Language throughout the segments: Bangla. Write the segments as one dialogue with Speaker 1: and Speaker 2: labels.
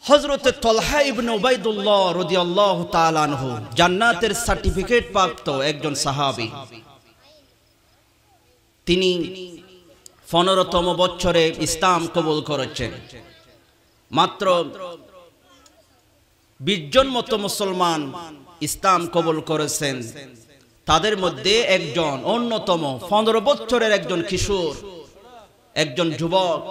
Speaker 1: হযরতে তলহা ইবনে উবাইদুল্লাহ রাদিয়াল্লাহু তাআলা আনহু জান্নাতের সার্টিফিকেট প্রাপ্ত একজন সাহাবী। তিনি 15তম বছরে ইসলাম কবুল করেছেন। মাত্র 20 জন মতো মুসলমান ইসলাম কবুল করেছেন। তাদের মধ্যে একজন অন্যতম 15 বছরের একজন কিশোর, একজন যুবক,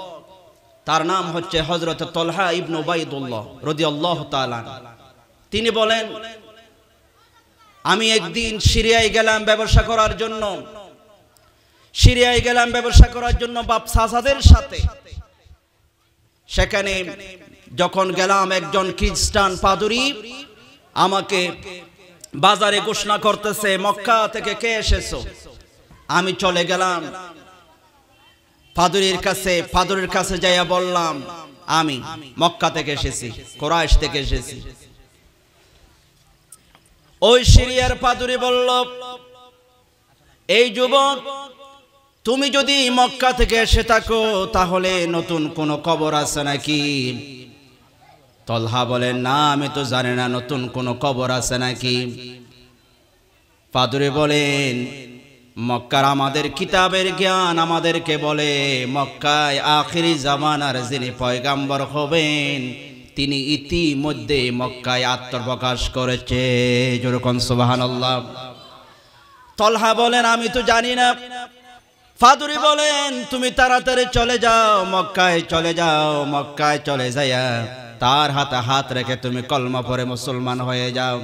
Speaker 1: তার নাম হচ্ছে হযরত তলহা ইবনে উবাইদুল্লাহ রাদিয়াল্লাহু তাআলা। তিনি বলেন, আমি একদিন সিরিয়ায় গেলাম ব্যবসা করার জন্য। সিরিয়ায় গেলাম ব্যবসা করার জন্য বাপ চাচাদের সাথে। সেখানে যখন গেলাম, একজন খ্রিস্টান পাদরী আমাকে বাজারে ঘোষণা করতেছে, মক্কা থেকে কে এসেছো? আমি চলে গেলাম পাদরীর কাছে যাইয়া বললাম, আমি মক্কা থেকে এসেছি, কুরাইশ থেকে এসেছি। ওই সিরিয়ার পাদরী বলল, এই যুবক, তুমি যদি মক্কা থেকে এসে থাকো তাহলে নতুন কোন কবর আছে নাকি? তলহা বলেন, না, আমি তো জানি না নতুন কোন কবর আছে নাকি। পাদরী বলেন, মক্কার আমাদের কিতাবের জ্ঞান আমাদেরকে বলে মক্কায় আখিরি জামানার যিনি পয়গাম্বর হবেন তিনি ইতিমধ্যে মক্কায় আত্মপ্রকাশ করেছে। যেরকম সুবহানাল্লাহ। তলহা বলেন, আমি তো জানি না। পাদরী বলেন, তুমি তাড়াতাড়ি চলে যাও, মক্কায় চলে যাও। মক্কায় চলে যাইয়া তার হাতে হাত রেখে তুমি কলমা পড়ে মুসলমান হয়ে যাও।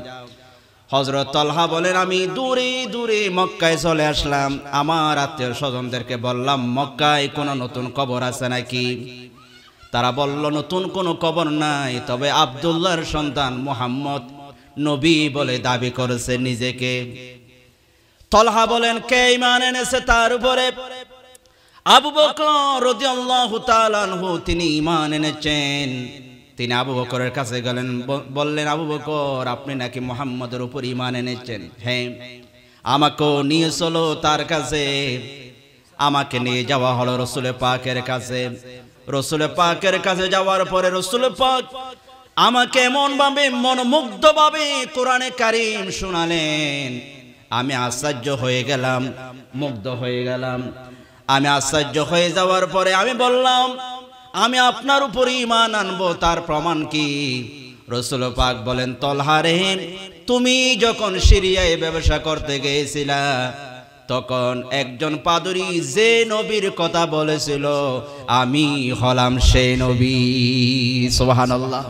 Speaker 1: হযরত তলহা বলেন, আমি দূরে দূরে মক্কায় চলে আসলাম। আমার আত্মীয় স্বজনদেরকে বললাম, মক্কায় কোনো নতুন কবর আছে নাকি? তারা বলল, নতুন কোনো কবর নাই, তবে আব্দুল্লাহর সন্তান মুহাম্মদ নবী বলে দাবি করেছে নিজেকে। তলহা বলেন, কে ঈমান এনেছে তার উপরে? আবু বকর রাদিয়াল্লাহু তাআলা আনহু তিনি ঈমান এনেছেন। তিনি আবু বকরের কাছে গেলেন, বললেন, আবু বকর, আপনি নাকি মুহাম্মদের উপর ঈমান এনেছেন? হ্যাঁ। আমাকেও নিয়ে চলো তার কাছে। আমাকে নিয়ে যাওয়া হলো রাসূল পাকের কাছে। রাসূল পাকের কাছে যাওয়ার পরে রাসূল পাক আমাকে এমন ভাবে মনোমুগ্ধ ভাবে কোরআনে কারীম শোনালেন, আমি আশ্চর্য হয়ে গেলাম, মুগ্ধ হয়ে গেলাম। আমি আশ্চর্য হয়ে যাওয়ার পরে আমি বললাম, আমি আপনার উপর ঈমান আনবো, তার প্রমাণ কি? রাসূল পাক বলেন, তলহা রে, তুমি যখন সিরিয়ায় ব্যবসা করতে গিয়েছিলা তখন একজন পাদরী যে নবীর কথা বলেছিল আমি হলাম সেই নবী। সুবহানাল্লাহ।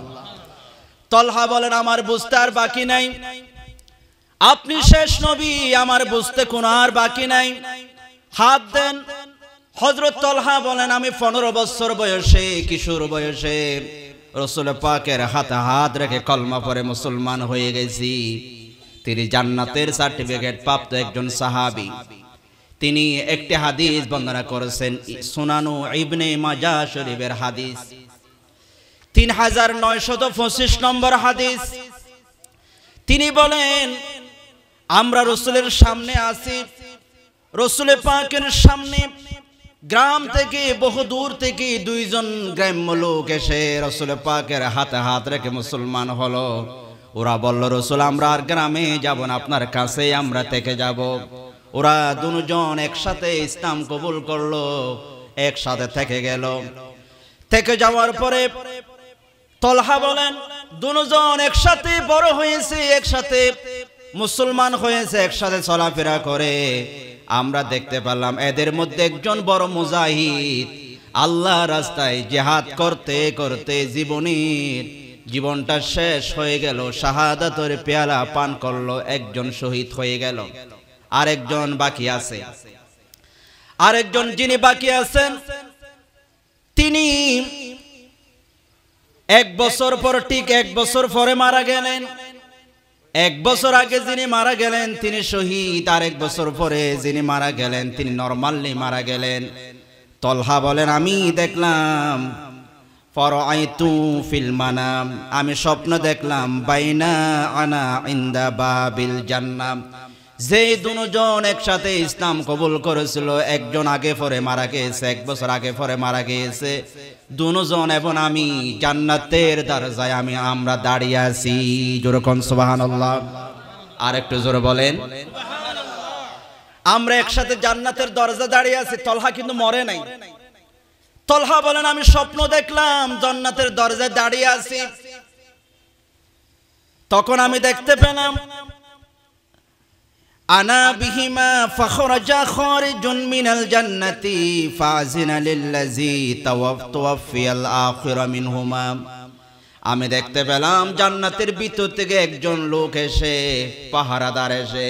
Speaker 1: তলহা বলেন, আমার বুঝতে আর বাকি নাই, আপনি শেষ নবী, আমার বুঝতে কোনো আর বাকি নাই, হাত দেন। হযরত তলহা বলেন, আমি 15 বছর বয়সে, কিশোর বয়সে রাসূল পাকের হাতে হাত রেখে কলমা পড়ে মুসলমান হয়ে গেছি। তিনি জান্নাতের সার্টিফিকেট প্রাপ্ত একজন সাহাবী। তিনি একটি হাদিস বর্ণনা করেছেন, সুনানু ইবনে মাজাহ শরীফের হাদিস 3925 নম্বর হাদিস। তিনি বলেন, আমরা রাসূলের সামনে আছি, রাসূল পাকের সামনে গ্রাম থেকে, বহু দূর থেকে 2 জন গ্রাম্য লোক এসে রাসূল পাকের হাতে হাত রেখে মুসলমান হলো। ওরা বলল, রাসূল, আমরা আর গ্রামে যাব না, আপনার কাছেই আমরা থেকে যাব। ওরা 2 জন একসাথে ইসলাম কবুল করলো, একসাথে থেকে গেল। থেকে যাওয়ার পরে তলহা বলেন, 2 জন একসাথে বড় হয়েছে, একসাথে মুসলমান হয়েছে, একসাথে চলাফেরা করে। আমরা দেখতে পেলাম এদের মধ্যে একজন বড় মুজাহিদ, আল্লাহ রাস্তায় জিহাদ করতে করতে জীবনটা শেষ হয়ে গেল, শাহাদাতের পেয়ালা পান করলো, একজন শহীদ হয়ে গেল। আরেকজন বাকি আছে। আরেকজন যিনি বাকি আছেন তিনি 1 বছর পর, ঠিক 1 বছর পরে মারা গেলেন। 1 বছর আগে যিনি মারা গেলেন তিনি শহীদ, আর 1 বছর পরে যিনি মারা গেলেন তিনি নরমালি মারা গেলেন। তলহা বলেন, আমি দেখলাম, ফারাআইতু ফিল মানাম, আমি স্বপ্ন দেখলাম, বাইনা আনা ইনদা বাবিল জান্নাহ, যে দুজন একসাথে ইসলাম কবুল করেছিল, একজন আগে পরে মারা গিয়েছে, 1 বছর আগে পরে মারা গিয়েছে, দুজন এবং আমি জান্নাতের দরজায় আমরা দাঁড়িয়ে আছি। জোরে কোন সুবহানাল্লাহ। আর একটু জোরে বলেন আমরা একসাথে জান্নাতের দরজা দাঁড়িয়ে আছি। তলহা কিন্তু মরে নাই। তলহা বলেন আমি স্বপ্ন দেখলাম জান্নাতের দরজায় দাঁড়িয়ে আছি। তখন আমি দেখতে পেলাম আনা বিহিমা ফাখরাজা খারিজুন মিনাল জান্নাতি ফাজিনা লিল্লাযী তাওয়াফিয়াল আখিরা মিনহুমা। আমি দেখতে পেলাম জান্নাতের ভিতর থেকে একজন লোক এসে, পাহারাদার এসে,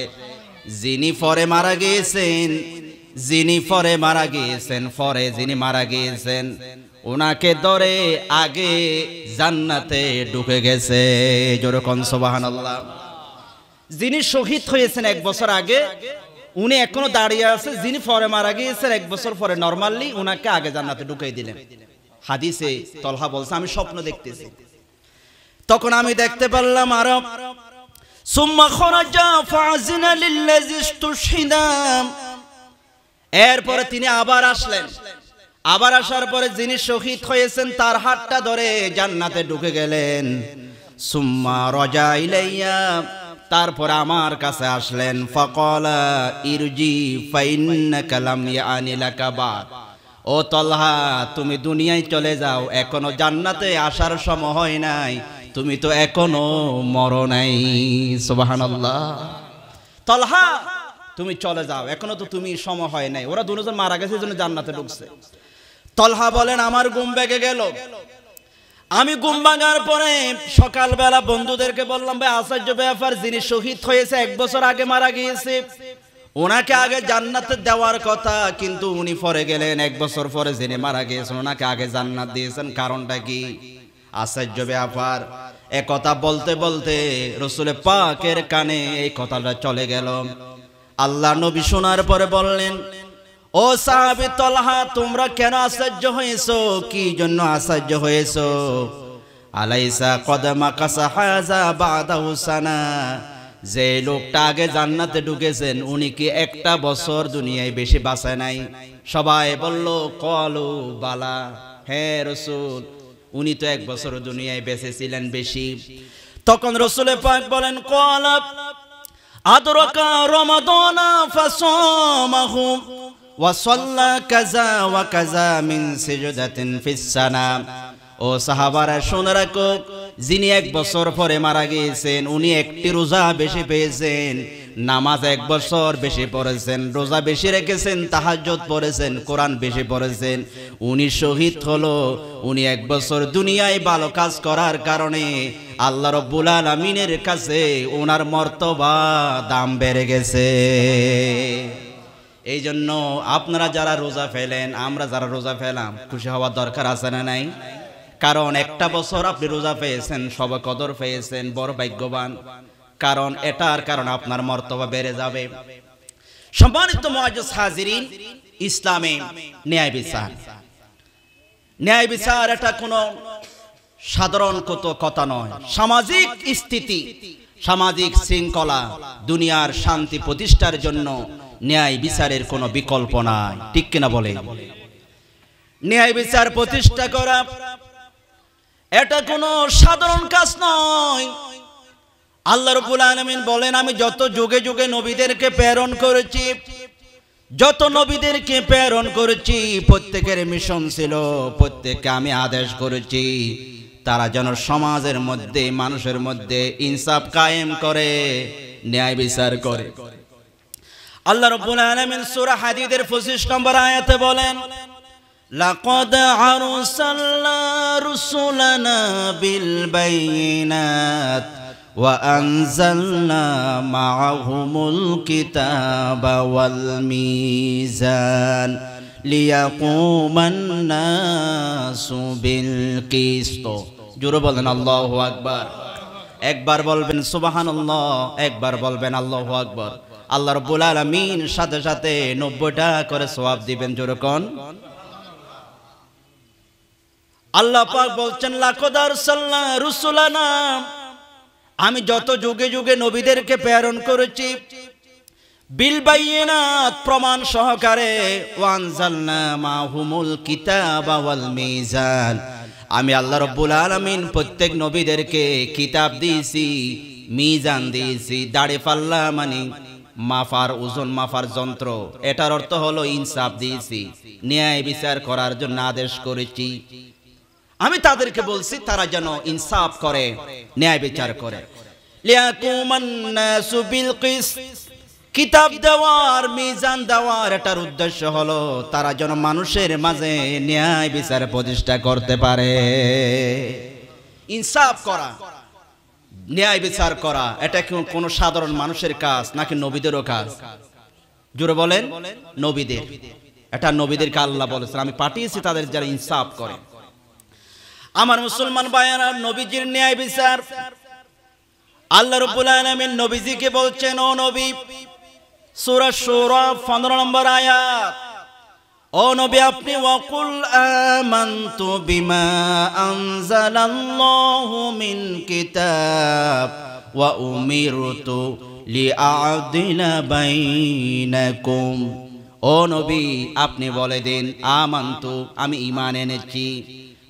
Speaker 1: যিনি পরে মারা গিয়েছেন, যিনি মারা গিয়েছেন ওনাকে ধরে আগে জান্নাতে ঢুকে গেছে। জোরে কোন সুবহানাল্লাহ। যিনি শহীদ হয়েছেন 1 বছর আগে, উনি এখনো দাঁড়িয়ে আছে। যিনি পরে মারা গিয়েছেন 1 বছর পরে, নরমালি উনাকে আগে জান্নাতে ঢুকিয়ে দিলেন। হাদিসে তলহা বলছে আমি স্বপ্ন দেখতেছি। তখন আমি দেখতে পারলাম আরো সুম্মা খরাজা ফাজিনা লিল্লাযী ইসতুশহিদা। এরপরে তিনি আবার আসলেন। আবার আসার পরে যিনি শহীদ হয়েছেন তার হাতটা ধরে জান্নাতে ঢুকে গেলেন। সুম্মা রাজা ইলাইয়া, তারপর আমার কাছে আসলেন। ফাকালা ইরজি ফাইন্নাকা লাম ইয়ানি লাকা বাদ। ও তলহা, তুমি দুনিয়ায় চলে যাও, এখনো জান্নাতে আসার সময় হয় নাই, তুমি তো এখনো মরো নাই। সুবহানাল্লাহ। তলহা তুমি চলে যাও, এখনো তো তুমি সময় হয় নাই। ওরা দুজন মারা গেছে, জন্য জান্নাতে ঢুকছে। তলহা বলেন আমার ঘুম ভেঙে গেল। আমি ঘুম ভাঙার পরে সকালবেলা বন্ধুদেরকে বললাম ভাই আশ্চর্য ব্যাপার, যিনি শহীদ হয়েছে 1 বছর আগে মারা গিয়েছে, ওনাকে আগে জান্নাতে দেওয়ার কথা, কিন্তু উনি পরে গেলেন। 1 বছর পরে যিনি মারা গিয়েছেন ওনাকে আগে জান্নাত দিয়েছেন, কারণটা কি? আশ্চর্য ব্যাপার। এ কথা বলতে বলতে রাসূল পাকের কানে এই কথাটা চলে গেল। আল্লাহ নবী শোনার পরে বললেন, ও সাহাবী তলহা, তোমরা কেন আশ্চর্য হয়েছো? কি জন্য আশ্চর্য হয়েছো? আলাইসা কদমা কাসা হাযা বাদাহু সানা। যে লোকটা আগে জান্নাতে ঢুকেছেন উনি কি 1টা বছর দুনিয়ায় বেশি বাঁচে নাই? সবাই বলল কলু বালা, হ্যাঁ রাসূল, উনি তো 1 বছর দুনিয়ায় বেঁচে ছিলেন বেশি। তখন রাসূল পাক বলেন ক্বালা আদরাকা রমাদানা ফাসামাহু ওয়া সাল্লা কাযা ওয়া কাযা মিন সিজদাতিন ফিস সানা। ও সাহাবারা শুনে রাখো, যিনি 1 বছর পরে মারা গিয়েছেন উনি একটি রোজা বেশি পেয়েছেন, নামাজ 1 বছর বেশি পড়েছেন, রোজা বেশি রেখেছেন, তাহাজ্জুদ পড়েছেন, কোরআন বেশি পড়েছেন। উনি শহীদ হলো, উনি 1 বছর দুনিয়ায় ভালো কাজ করার কারণে আল্লাহ রাব্বুল আলামিনের কাছে ওনার মর্তবা দাম বেড়ে গেছে। এই জন্য আপনারা যারা রোজা ফেলেন, আমরা যারা রোজা ফেলাম, খুশি হওয়ার দরকার আছে না নাই? কারণ 1টা বছর আপনি রোজা পেয়েছেন, সবে কদর পেয়েছেন, বড় ভাগ্যবান। কারণ এটার কারণে আপনার মর্তবা বেড়ে যাবে। সম্মানিত মুআজ্জিজ হাজিরিন, ইসলামে ন্যায় বিচার, ন্যায় বিচার এটা কোনো সাধারণ কথা নয়। সামাজিক স্থিতি, সামাজিক শৃঙ্খলা, দুনিয়ার শান্তি প্রতিষ্ঠার জন্য ন্যায় বিচারের কোনো বিকল্প নাই। ঠিক কিনা বলেন? ন্যায় বিচার প্রতিষ্ঠা করা এটা কোনো সাধারণ কাজ নয়। আল্লাহ রাব্বুল আলামিন বলেন, আমি যত যুগে যুগে নবীদেরকে প্রেরণ করেছি, প্রত্যেকের মিশন ছিল, প্রত্যেককে আমি আদেশ করেছি তারা যেন সমাজের মধ্যে, মানুষের মধ্যে ইনসাফ কায়েম করে, ন্যায় বিচার করে। আল্লাহ রাব্বুল আলামিন সূরা হাদীদের 25 নম্বর আয়াতে বলেন, লাকাদ আরসালনা রুসুলানা বিল বাইনাত ওয়া আনজালনা মাআহুমুল কিতাবা ওয়াল মিজান লিয়াকুমান নাসু বিল কিসত। জোরে বলেন আল্লাহু আকবার। একবার বলবেন সুবহানাল্লাহ, একবার বলবেন আল্লাহু আকবার। আল্লাহ রাব্বুল আলামিন সাথে সাথে 90টা করে সওয়াব দিবেন। জোরে কোন আল্লাহ পাক বলছেন, লাকাদ আরসালনা রুসুলানা, আমি যত যুগে যুগে নবীদেরকে প্রেরণ করেছি, বিল বাইয়িনাত প্রমাণ সহকারে ওয়ানজালনা মাহুমুল কিতাবা ওয়াল মিজান আমি আল্লাহ রাব্বুল আলামিন প্রত্যেক নবীদেরকে কিতাব দিয়েছি মিজান দিয়েছি দাড়ি পাল্লা মানে মাফার ওজন মাফার যন্ত্র এটার অর্থ হলো ইনসাফ দিয়েছি ন্যায় বিচার করার জন্য আদেশ করেছি আমি তাদেরকে বলছি তারা যেন ইনসাফ করে ন্যায় বিচার করে লিয়াকুমান নাসু বিল কিসত কিতাব দেওয়ার মিজান দেওয়ার এটার উদ্দেশ্য হলো তারা যেন মানুষের মাঝে ন্যায় বিচার প্রতিষ্ঠা করতে পারে ইনসাফ করা ন্যায় বিচার করা এটা কি কোনো সাধারণ মানুষের কাজ নাকি নবীদেরও কাজ জোরে বলেন নবীদের এটা নবীদেরকে আল্লাহ বলেছেন আমি পাঠিয়েছি তাদের যারা ইনসাফ করে আমার মুসলমান ভাইয়েরা নবীজির ন্যায় বিচার আল্লাহ রাব্বুল আলামিন নবীজিকে বলছেন ও নবী সূরা শুরা 15 নম্বর আয়াত ও নবী আপনি ওয়াকুল আমানতু বিমা আনজালাল্লাহু মিন কিতাব ওয়া উমিরতু লিআদিলা বাইনাকুম ও নবী আপনি বলে দিন আমানতু আমি ঈমান এনেছি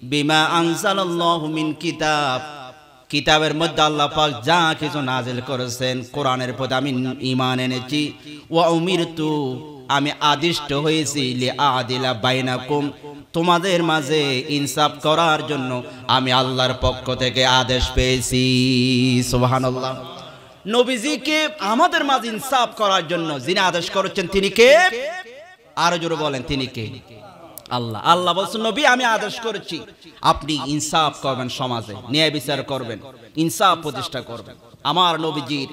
Speaker 1: বিমা আনজালাল্লাহু মিন কিতাব কিতাবের মধ্যে আল্লাহ পাক যা কিছু নাজিল করেছেন কোরআনের প্রতি আমি ঈমান এনেছি ওয়া উমিরতু আমি আদিষ্ট হয়েছি লিআদিলা বাইনাকুম তোমাদের মাঝে ইনসাফ করার জন্য আমি আল্লাহর পক্ষ থেকে আদেশ পেয়েছি সুবহানাল্লাহ নবীজিকে আমাদের মাঝে ইনসাফ করার জন্য যিনি আদেশ করেছেন তিনি কে আরো জোরে বলেন তিনি কে আল্লাহ আল্লাহ বলছেন নবী আমি আদেশ করেছি আপনি ইনসাফ করবেন সমাজে ন্যায় বিচার করবেন ইনসাফ প্রতিষ্ঠা করবেন আমার নবীজির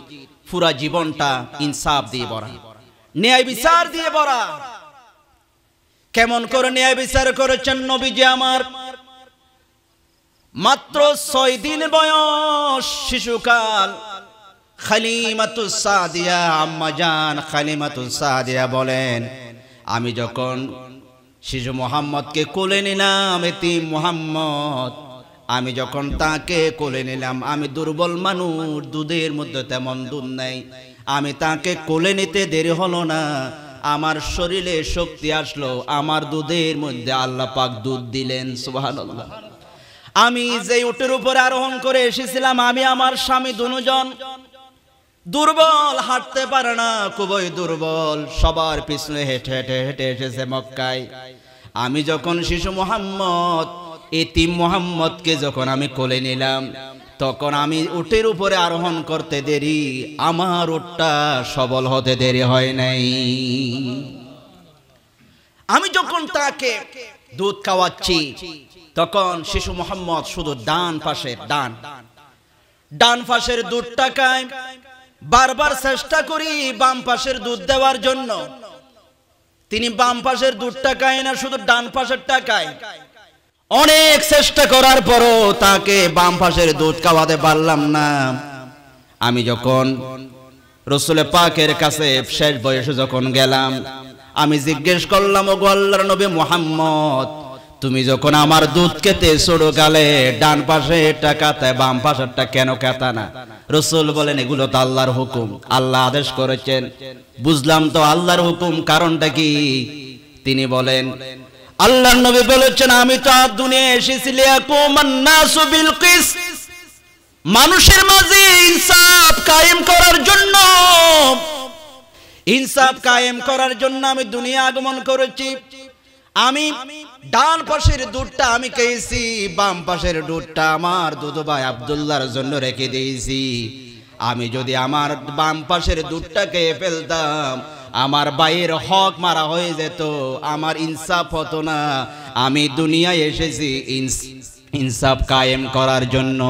Speaker 1: পুরা জীবনটা ইনসাফ দিয়ে ভরা ন্যায় বিচার দিয়ে ভরা কেমন করে ন্যায় বিচার করেছেন নবীজি আমার মাত্র 6 দিন বয়স শিশুকাল খালিমাতুস সাদিয়া আম্মা জান খালিমাতুস সাদিয়া বলেন আমি যখন শিশু মুহাম্মদকে কোলে নিলাম এতিম মুহাম্মদ আমি যখন তাকে কোলে নিলাম আমি দুর্বল মানুষ দুধের মধ্যে তেমন দুধ নাই আমি তাকে কোলে নিতে দেরি হলো না আমার শরীরে শক্তি আসলো আমার দুধের মধ্যে আল্লাহ পাক দুধ দিলেন সুবহানাল্লাহ আমি যে উটের উপরে আরোহণ করে এসেছিলাম আমি আমার স্বামী দুজন দুর্বল হাঁটতে পারে না খুবই দুর্বল সবার পিছনে হেঁটে হেঁটে হেঁটে এসেছে মক্কায় আমি যখন শিশু মুহাম্মদ এতিম মুহাম্মদকে যখন আমি কোলে নিলাম তখন আমি উটের উপরে আরোহণ করতে দেরি আমার উটটা সবল হতে দেরি হয় নাই আমি যখন তাকে দুধ খাওয়াচ্ছি তখন শিশু মুহাম্মদ শুধু ডান পাশের দুধটা খায় বারবার চেষ্টা করি বাম পাশের দুধ দেওয়ার জন্য তিনি বাম পাশের দুধটা খায় না শুধু ডান পাশেরটা খায় অনেক চেষ্টা করার পরও তাকে বাম পাশের দুধ খাওয়াতে পারলাম না আমি যখন রাসূল পাকের কাছে শেষ বয়সে যখন গেলাম আমি জিজ্ঞেস করলাম ওগো আল্লাহর নবী মুহাম্মদ তুমি যখন আমার দুধ খেতে ছোট গালে ডান পাশে এটা কাতায় বাম পাশেরটা কেন কাতা না রাসূল বলেন এগুলো তো আল্লাহর হুকুম আল্লাহ আদেশ করেছেন বুঝলাম তো আল্লাহর হুকুম কারণটা কি তিনি বলেন আল্লাহর নবী বলেছেন আমি তো দুনিয়ায় এসেছি লিয়াকুমান নাসু বিল কিসত মানুষের মাঝে ইনসাফ কায়েম করার জন্য ইনসাফ কায়েম করার জন্য আমি দুনিয়া আগমন করেছি আমি ডান পাশের দুধটা আমি খেয়েছি বাম পাশের দুধটা আমার দুধু ভাই আব্দুল্লাহর জন্য রেখে দিয়েছি আমি যদি আমার বাম পাশের দুধটা খেয়ে ফেলতাম আমার ভাইয়ের হক মারা হয়ে যেত আমার ইনসাফ হতো না আমি দুনিয়ায় এসেছি ইনসাফ কায়েম করার জন্য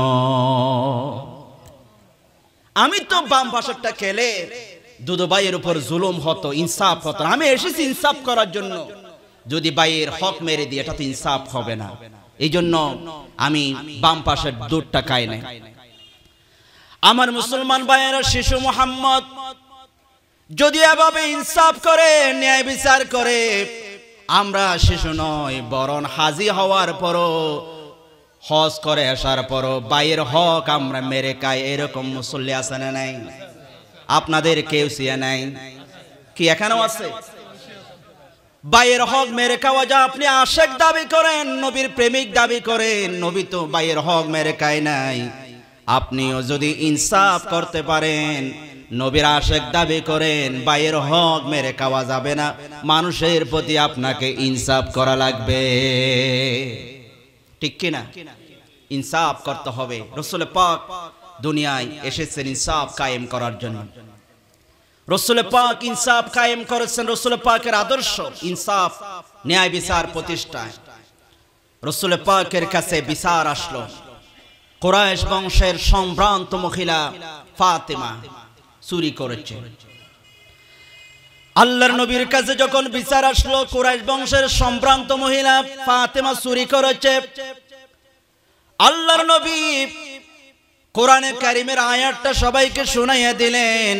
Speaker 1: আমি তো বাম পাশেরটা খেলে দুধু ভাইয়ের উপর জুলুম হতো ইনসাফ হতো আমি এসেছি ইনসাফ করার জন্য যদি ভাইয়ের হক মেরে দিই এটা তো ইনসাফ হবে না এই জন্য আমি বাম পাশের দুধটা খাই নাই আমার মুসলমান ভাইয়েরা শিশু মুহাম্মদ যদি এভাবে ইনসাফ করে ন্যায় বিচার করে আমরা শিশু নয় বরং হাজী হওয়ার পরও হজ করে আসার পরও ভাইয়ের হক আমরা মেরে খাই এরকম মুসল্লি আছে না নাই আপনাদের কেউ সিয়া নাই কি এখানেও আছে? ভাইয়ের হক মেরে খাওয়া যা আপনি আশেক দাবি করেন, নবীর প্রেমিক দাবি করেন, নবী তো ভাইয়ের হক মেরে খায় নাই। আপনিও যদি ইনসাফ করতে পারেন, নবীর আশেক দাবি করেন, ভাইয়ের হক মেরে খাওয়া যাবে না, মানুষের প্রতি আপনাকে ইনসাফ করা লাগবে, ঠিক কিনা? ইনসাফ করতে হবে। রাসূল পাক দুনিয়ায় এসেছেন ইনসাফ কায়েম করার জন্য। রাসূল পাক ইনসাফ কায়েম করেছেন, রাসূল পাকের আদর্শ ইনসাফ, ন্যায় বিচার প্রতিষ্ঠায়। রাসূল পাকের কাছে বিচার আসলো, কুরাইশ বংশের সম্ভ্রান্ত মহিলা ফাতেমা চুরি করেছে। আল্লাহর নবীর কাছে যখন বিচার আসলো, কুরাইশ বংশের সম্ভ্রান্ত মহিলা ফাতেমা চুরি করেছে, আল্লাহর নবী কোরআনে কারীমের আয়াতটা সবাইকে শুনাইয়া দিলেন,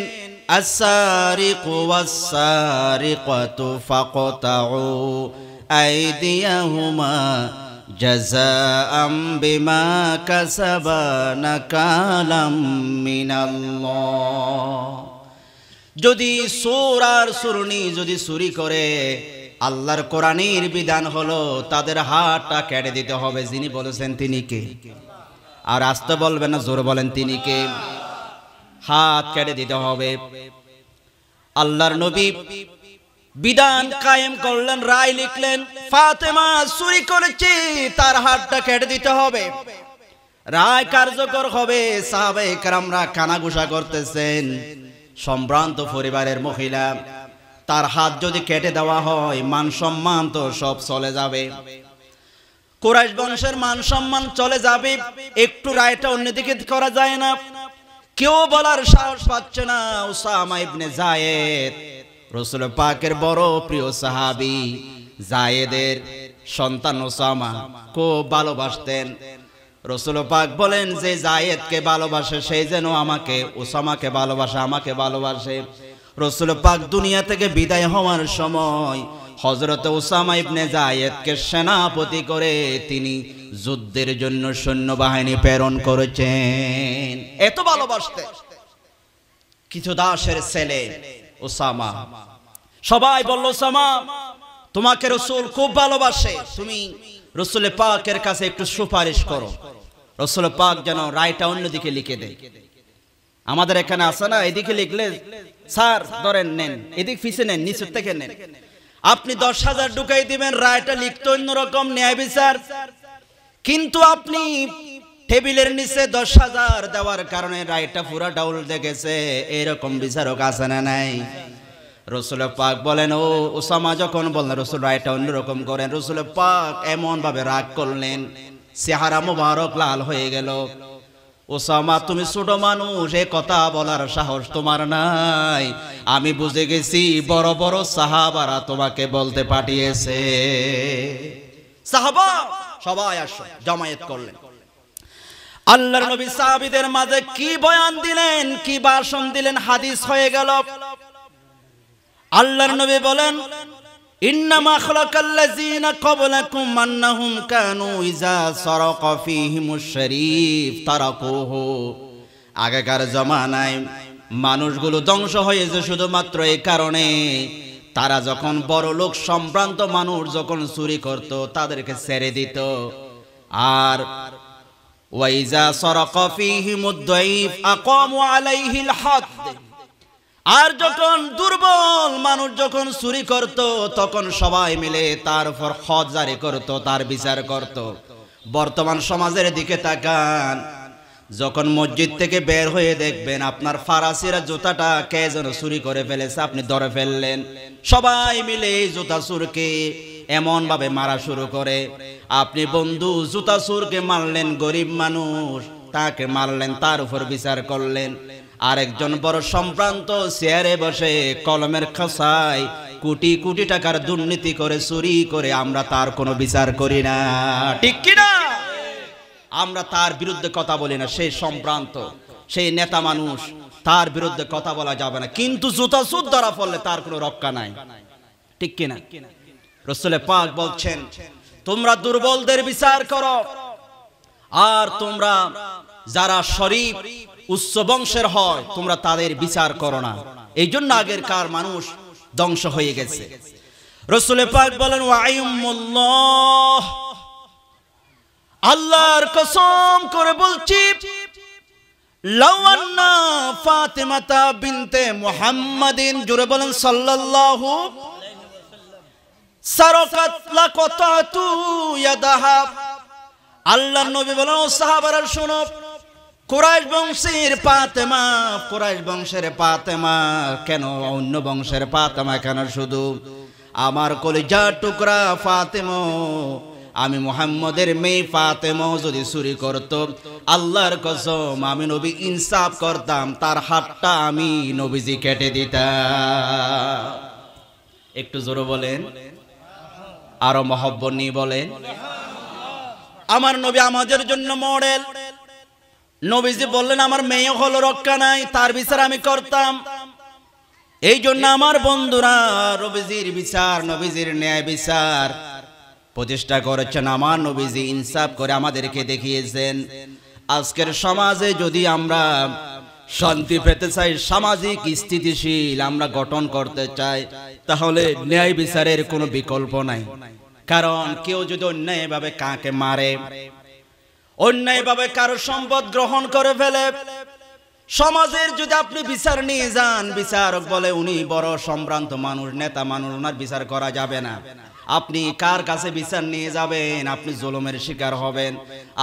Speaker 1: আস-সারিকু ওয়াস-সারিকাতু ফাকতাউ আইদিয়াহুমা জাযাআম বিমা কাসাবা নাকালাম মিনাল্লাহ। যদি চোর আর চোরনি যদি চুরি করে, আল্লাহর কোরআনের বিধান হলো তাদের হাতটা কেটে দিতে হবে। যিনি বলেছেন তিনি কে? আর আস্তে বলবেন না, জোরে বলেন তিনি কে? হাত কেটে দিতে হবে। আল্লাহর নবী বিধান কায়েম করলেন, রায় লিখলেন, ফাতেমা চুরি করেছে, তার হাতটা কেটে দিতে হবে। রায় কার্যকর হবে। সাহাবায়ে কেরামরা কানাঘুষা করতেছেন, সম্ভ্রান্ত পরিবারের মহিলা, তার হাত যদি কেটে দেওয়া হয় মান সম্মান তো সব চলে যাবে, কুরাইশ বংশের মান সম্মান চলে যাবে। একটু রায়টা অন্যদিকে করা যায় না? কেউ বলার সাহস পাচ্ছে না। উসামা ইবনে যায়েদ, রাসূল পাকের বড় প্রিয় সাহাবী, যায়েদের সন্তান উসামা খুব ভালোবাসতেন। রাসূল পাক বলেন, যে যায়েদকে ভালোবাসে সেই যেন আমাকে, উসামাকে ভালোবাসে, আমাকে ভালোবাসে। রাসূল পাক দুনিয়া থেকে বিদায় হওয়ার সময় হযরত উসামা ইবনে যায়েদকে সেনাপতি করে তিনি যুদ্ধের জন্য সৈন্যবাহিনী প্রেরণ করেছেন। এত ভালোবাসতেন। কিছু দাসের ছেলে উসামা, সবাই বলল, উসামা তোমাকে রাসূল খুব ভালোবাসে, তুমি রাসূল পাকের কাছে একটু সুপারিশ করো। রাসূল পাক যেন রায়টা অন্যদিকে লিখে দেয়। আমাদের এখানে আছে না, এদিকে লিখলে স্যার ধরেন নেন, এদিক পিছে নেন, নিচের থেকে নেন। আপনি 10,000 ঢুকাই দিবেন, রায়টা লিখতে অন্যরকম, ন্যায় বিচার। কিন্তু আপনি টেবিলের নিচে 10,000 দেওয়ার কারণে রায়টা পুরা ডাউল দেখেছে, এরকম বিচারক আছে না নাই? রাসূল পাক বলেন, ও উসামা যখন বললেন রাসূল রায়টা অন্যরকম করেন, রাসূল পাক এমন ভাবে রাগ করলেন, চেহারা মুবারক লাল হয়ে গেল। ওসামা তুমি ছোট মানুষ, এ কথা বলার সাহস তোমার নাই। আমি বুঝে গেছি বড় বড় সাহাবারা তোমাকে বলতে পাঠিয়েছে। সাহাবা সবাই আসো, জামায়াত করলেন। আল্লাহর নবী সাহাবীদের মাঝে কি বয়ান দিলেন, কি ভাষণ দিলেন, হাদিস হয়ে গেল। আল্লাহর নবী বলেন, ইন্নামা খালাকাল্লাযীনা ক্বাবলাকুম আন্নাহুম কানু ইযা সারাকা ফীহিমুশ শরীফ তারাকুহু। আগেকার জামানায় মানুষগুলো ধ্বংস হয়েছে শুধুমাত্র এই কারণে, তারা যখন বড় লোক সম্ভ্রান্ত মানুষ যখন চুরি করত তাদেরকে ছেড়ে দিত। আর ওয়াইজা সারাকা ফীহিমুদ দাঈফ আকামু আলাইহিল হাদ। আর যখন দুর্বল মানুষ যখন চুরি করত তখন সবাই মিলে তার উপর হদ জারি করত, তার বিচার করত। বর্তমান সমাজের দিকে তাকান, যখন মসজিদ থেকে বের হয়ে দেখবেন আপনার ফারাসিরা জুতাটা কে যেন চুরি করে ফেলেছে, আপনি ধরে ফেললেন, সবাই মিলে জুতা চোরকে এমন ভাবে মারা শুরু করে। আপনি বন্ধু জুতা চোরকে মারলেন, গরিব মানুষ তাকে মারলেন, তার উপর বিচার করলেন। আরেকজন বড় সম্ভ্রান্ত চেয়ারে বসে কলমের খাঁচায় কোটি কোটি টাকার দুর্নীতি করে, চুরি করে, আমরা তার কোনো বিচার করি না, ঠিক কিনা? আমরা তার বিরুদ্ধে কথা বলি না। সেই সম্ভ্রান্ত, সেই নেতা মানুষ, তার বিরুদ্ধে কথা বলা যাবে না। কিন্তু জুতা চোর ধরা পড়লে তার কোনো রক্ষা নাই, ঠিক কিনা? রাসূল পাক বলছেন, তোমরা দুর্বলদের বিচার করো, আর তোমরা যারা শরীফ উচ্চ বংশের হয় তোমরা তাদের বিচার করো না। এই জন্য আগেরকার মানুষ ধ্বংস হয়ে গেছে। রাসূল পাক বলেন ওয়াইমুল্লাহ, আল্লাহর কসম করে বলছি, লাউ আন্না ফাতিমাতা বিনতে মুহাম্মাদিন, জোরে বলেন সাল্লাল্লাহু, সারাকাত লাকাতাতু ইয়াদাহা। আল্লাহর নবী বলেন ও সাহাবারা শোনো, কুরাইশ বংশের ফাতেমা, কুরাইশ বংশের ফাতেমা কেন, অন্য বংশের ফাতেমা কেন, শুধু আমার কলিজার টুকরা ফাতেমা, আমি মুহাম্মদের মেয়ে ফাতেমা যদি চুরি করত, আল্লাহর কসম আমি নবী ইনসাফ করতাম, তার হাতটা আমি নবীজি কেটে দিতাম। একটু জোরে বলেন, আরো মহব্বত নিয়ে বলেন। আমার নবী আমাদের জন্য মডেল। নবীজি বললেন আমার মেয়ে হলো রক্ষা নাই, তার বিচার আমি করতাম। এই জন্য আমার বন্ধুরা নবীজির বিচার, নবীজির ন্যায় বিচার প্রতিষ্ঠা করেছেন আমার নবীজি, ইনসাফ করে আমাদেরকে দেখিয়েছেন। আজকের সমাজে যদি আমরা শান্তি পেতে চাই, সামাজিক স্থিতিশীল আমরা গঠন করতে চাই, তাহলে ন্যায় বিচারের কোনো বিকল্প নাই। কারণ কেউ যদি অন্যায়ভাবে কাকে মারে, অন্যায়ভাবে কারো সম্পদ গ্রহণ করে ফেলে, সমাজের যদি আপনি বিচার নিয়ে যান, বিচারক বলে উনি বড় সম্ভ্রান্ত মানুষ, নেতা মানুষ, ওনার বিচার করা যাবে না। আপনি কার কাছে বিচার নিয়ে যাবেন? আপনি জুলুমের শিকার হবেন।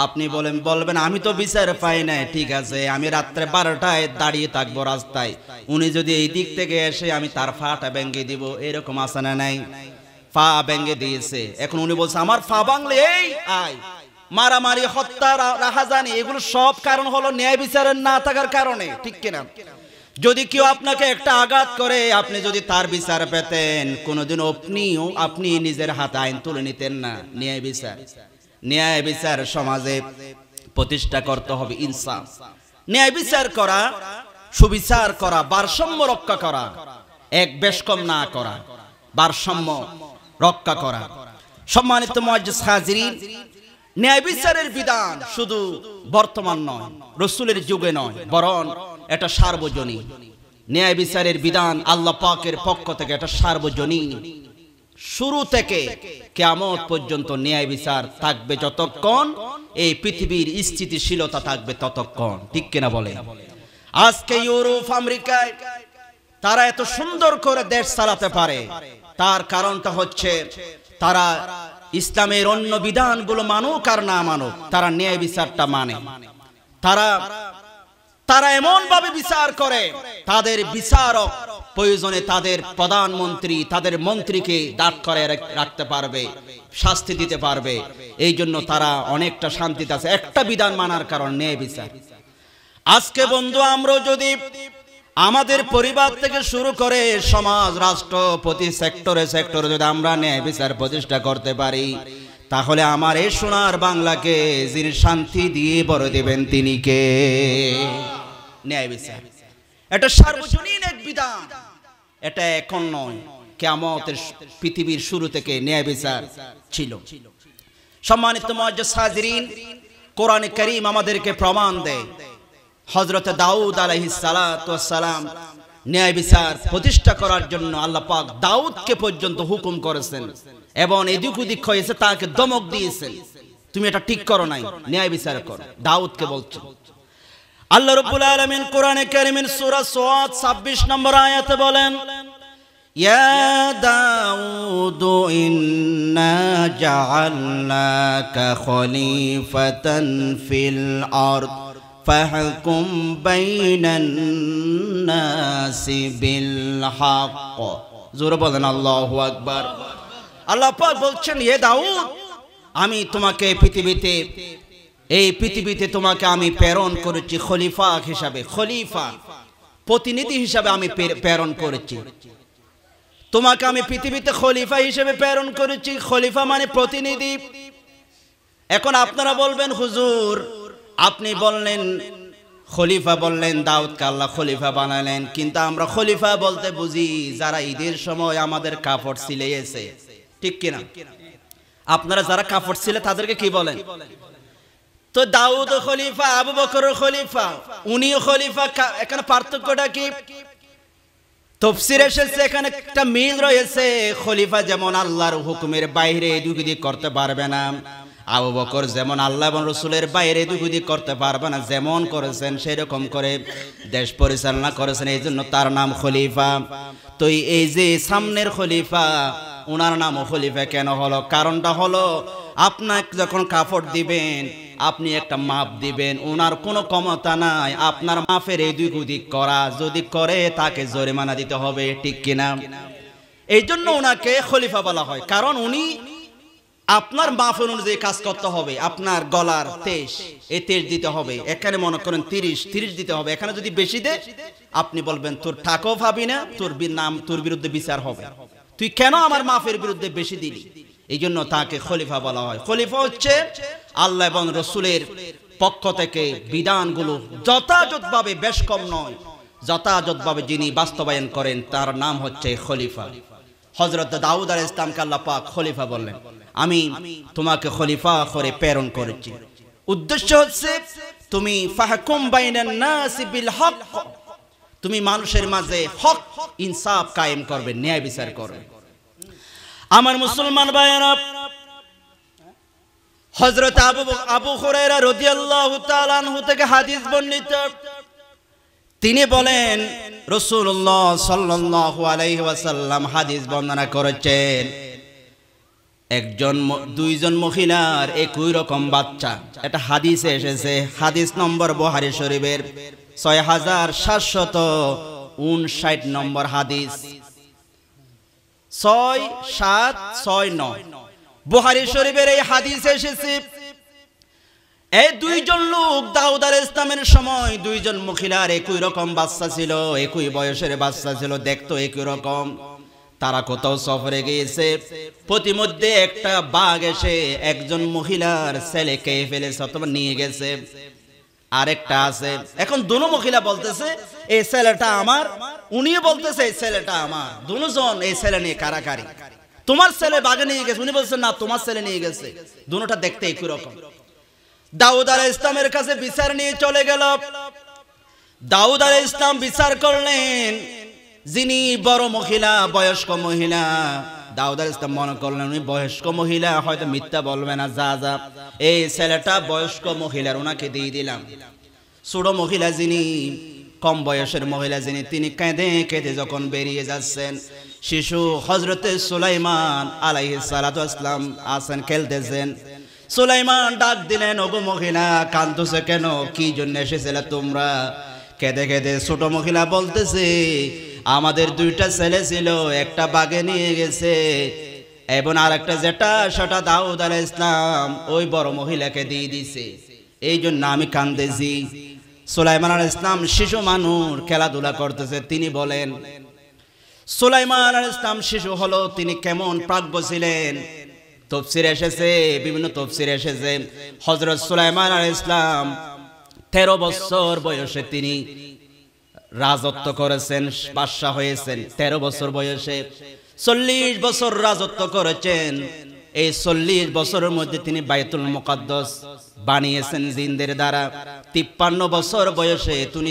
Speaker 1: আপনি বলবেন আমি তো বিচার পাই নাই, ঠিক আছে আমি রাত্রে 12টায় দাঁড়িয়ে থাকবো রাস্তায়, উনি যদি এই দিক থেকে এসে আমি তার ফাটা ভেঙে দিব। এরকম আছে না নাই? পা ভেঙে দিয়েছে, এখন উনি বলছে আমার পা ভাঙলে এই আয়, মারামারি, হত্যা, রাহাজানি, এগুলো সব কারণ হলো ন্যায় বিচারের না থাকার কারণে, ঠিক কিনা? যদি কেউ আপনাকে একটা আঘাত করে, আপনি যদি তার বিচার পেতেন, কোনোদিন আপনি নিজের হাতে আইন তুলে নিতেন না। ন্যায় বিচার, ন্যায় বিচার সমাজে প্রতিষ্ঠা করতে হবে, ইনসাফ। ন্যায় বিচার করা, সুবিচার করা, ভারসাম্য রক্ষা করা, এক বেশ কম না করা, ভারসাম্য রক্ষা করা। সম্মানিত মুআজ্জিজ হাজিরিন, ন্যায় বিচারের বিধান শুধু বর্তমান নয়, রাসূলের যুগে নয়, বরং এটা সার্বজনীন। ন্যায় বিচারের বিধান আল্লাহ পাকের পক্ষ থেকে এটা সার্বজনীন। শুরু থেকে কিয়ামত পর্যন্ত ন্যায় বিচার থাকবে যতক্ষণ এই পৃথিবীর স্থিতিশীলতা থাকবে ততক্ষণ, ঠিক কিনা বলে? আজকে ইউরোপ, আমেরিকায় তারা এত সুন্দর করে দেশ চালাতে পারে, তার কারণটা হচ্ছে তারা ইসলামের অন্য বিধানগুলো মানুক আর না মানুক, তারা ন্যায় বিচারটা মানে। তারা এমন ভাবে বিচার করে, তাদের বিচারক প্রয়োজনে তাদের প্রধানমন্ত্রী, তাদের মন্ত্রীকে দাঁড় করে রাখতে পারবে, শাস্তি দিতে পারবে। এই জন্য তারা অনেকটা শান্তিতে আছে, একটা বিধান মানার কারণ ন্যায় বিচার। আজকে বন্ধু, আমরা যদি আমাদের পরিবার থেকে শুরু করে সমাজ, রাষ্ট্র, প্রতি সেক্টরে যদি আমরা ন্যায় বিচার প্রতিষ্ঠা করতে পারি, তাহলে আমার এই সোনার বাংলাকে যিনি শান্তি দিয়ে বড় দেবেন তিনি কে? ন্যায় বিচার। এটা সার্বজনীন এক বিধান, এটা এখন নয়, কিয়ামতের পৃথিবীর শুরু থেকে ন্যায় বিচার ছিল। সম্মানিত মুআজ্জিজ হাজিরিন, কোরআনে কারীম আমাদেরকে প্রমাণ দেয়, হযরত দাউদ আলাইহিস সালাতু ওয়াস সালাম ন্যায় বিচার প্রতিষ্ঠা করার জন্য আল্লাহ পাক দাউদকে পর্যন্ত হুকুম করেছেন, এবং এদিক ওদিক হয়েছে তাকে দমক দিয়েছেন, তুমি এটা ঠিক করো নাই, ন্যায় বিচার করো। দাউদকে বলছেন আল্লাহ রাব্বুল আলামিন কোরআনে কারীমের সূরা সাদ 26 নম্বর আয়াতে বলেন, ইয়া দাউদ ইন্না জাআলনাকা খলিফাতান ফিল আরদ ফাহকুম বাইনান নাসি বিল হক। জোরে বলেন আল্লাহু আকবার। আল্লাহ পাক বলছেন, হে দাউদ, আমি তোমাকে এই পৃথিবীতে তোমাকে আমি প্রেরণ করেছি খলিফা হিসাবে, খলিফা প্রতিনিধি হিসাবে আমি প্রেরণ করেছি তোমাকে। আমি পৃথিবীতে খলিফা হিসেবে প্রেরণ করেছি। খলিফা মানে প্রতিনিধি। এখন আপনারা বলবেন, হুজুর আপনি বললেন খলিফা, বললেন দাউদকে আল্লাহ খলিফা বানালেন, কিন্তু আমরা খলিফা বলতে বুঝি যারা ঈদের সময় আমাদের কাপড় সিলাইয়েছে, ঠিক কিনা? আপনারা যারা কাপড় ছিলে তাদেরকে কি বলেন? তো দাউদ খলিফা, আবু বকর খলিফা, উনিও খলিফা, এখানে পার্থক্যটা কি? তাফসীরে এসেছে এখানে একটা মিল রয়েছে। খলিফা যেমন আল্লাহর হুকুমের বাইরে এদিক ওদিক করতে পারবে না, আবু বকর যেমন আল্লাহ এবং রসুলের বাইরে এদিক ওদিক করতে পারবে না, যেমন করেছেন সেরকম করে দেশ পরিচালনা করেছেন, এই জন্য তার নাম খলিফা। তো এই যে সামনের খলিফা, ওনার নামও খলিফা কেন হলো? কারণটা হলো আপনাকে যখন কাপড় দিবেন আপনি একটা মাপ দিবেন, ওনার কোনো ক্ষমতা নাই আপনার মাপের এদিক ওদিক করা, যদি করে তাকে জরিমানা দিতে হবে, ঠিক কিনা? এই জন্য ওনাকে খলিফা বলা হয়, কারণ উনি আপনার মাপের অনুযায়ী কাজ করতে হবে। আপনার গলার 23 এই 23 দিতে হবে, এখানে মনে করেন 30 দিতে হবে। এখানে যদি বেশি দেয় আপনি বলবেন তোর টাকাও পাবি না, তোর বিরুদ্ধে বিচার হবে, তুই কেন আমার মাপের বিরুদ্ধে বেশি দিলি? এই জন্য তাকে খলিফা বলা হয়। খলিফা হচ্ছে আল্লাহ এবং রসুলের পক্ষ থেকে বিধানগুলো যথাযথভাবে, বেশ কম নয়, যথাযথভাবে যিনি বাস্তবায়ন করেন তার নাম হচ্ছে খলিফা। হযরত দাউদ আলাইহিস সালামকে আল্লাহ পাক খলিফা বললেন, আমি তোমাকে খলিফা করে প্রেরণ করেছি। উদ্দেশ্য হচ্ছে তুমি ফাহকুম বাইনান নাসি বিল হক, তুমি মানুষের মাঝে হক ইনসাফ কায়েম করবে, ন্যায় বিচার করবে। আমার মুসলমান ভাইয়েরা, হযরত আবু হুরায়রা রাদিয়াল্লাহু তাআলা আনহু থেকে হাদিস বর্ণিত, তিনি বলেন রাসূলুল্লাহ সাল্লাল্লাহু আলাইহি ওয়াসাল্লাম হাদিস বর্ণনা করেছেন, দুইজন মহিলার একই রকম বাচ্চা। এটা হাদিসে এসেছে, হাদিস নম্বর বুখারী শরীফের 6759 নম্বর হাদিস, 6769 বুখারী শরীফের এই হাদিসে এসেছে। এই দুইজন লোক দাউদ আলাইহিস সালামের সময় দুইজন মহিলার একই রকম বাচ্চা ছিল, একই বয়সের বাচ্চা ছিল, দেখতো একই রকম। তারা কোথাও সফরে গিয়েছে, প্রতিমধ্যে একটা বাঘ এসে একজন মহিলার ছেলে খেয়ে ফেলেছে অথবা নিয়ে গেছে, আরেকটা আছে। এখন দুনো মহিলা বলতেছে এই ছেলেটা আমার, উনিও বলতেছে এই ছেলেটা আমার, দুজন এই ছেলে নিয়ে কারাকারি। তোমার ছেলে বাঘে নিয়ে গেছে, উনি বলছেন না তোমার ছেলে নিয়ে গেছে, দুটোটা দেখতে একই রকম। দাউদ আলাইহিস সালামের কাছে বিচার নিয়ে চলে গেল। দাউদ আলাইহিস সালাম বিচার করলেন, যিনি বড় মহিলা, বয়স্ক মহিলা, দাউদ আলাইহিস সালাম মনে করলেন উনি বয়স্ক মহিলা, হয়তো মিথ্যা বলবে না, যা এই ছেলেটা বয়স্ক মহিলার, ওনাকে দিয়ে দিলাম। ছোট মহিলা যিনি, কম বয়সের মহিলা যিনি, তিনি কেঁদে কেঁদে যখন বেরিয়ে যাচ্ছেন, শিশু হযরতে সুলাইমান আলাইহিস সালাতু ওয়াস সালাম আছেন, খেলতেছেন। সুলাইমান ডাক দিলেন, ওগো মহিলা কাঁদতেছে কেন, কি জন্য এসেছিলে তোমরা? কেঁদে কেঁদে ছোট মহিলা বলতেছে, আমাদের দুইটা ছেলে ছিল, একটা বাঘে নিয়ে গেছে এবং আরেকটা যেটা সেটা দাউদ আলাইহিস সালাম ওই বড় মহিলাকে দিয়ে দিয়েছে, এই জন্য আমি কাঁদতেছি। সুলাইমান আলাইহিস সালাম শিশু মানুষ, খেলাধুলা করতেছে। তিনি বলেন সুলাইমান আলাইহিস সালাম শিশু হলো, তিনি কেমন প্রাজ্ঞ ছিলেন? তাফসীরে এসেছে, বিভিন্ন তাফসীরে এসেছে, হযরত সুলাইমান আলাইহিস সালাম 13 বছর বয়সে তিনি রাজত্ব করেছেন, বাদশা হয়েছেন। 13 বছর বয়সে 40 বছর রাজত্ব করেছেন। এই 40 বছরের মধ্যে তিনি বাইতুল মুকাদ্দাস বানিয়েছেন জিনদের দ্বারা। 53 বছর বয়সে তিনি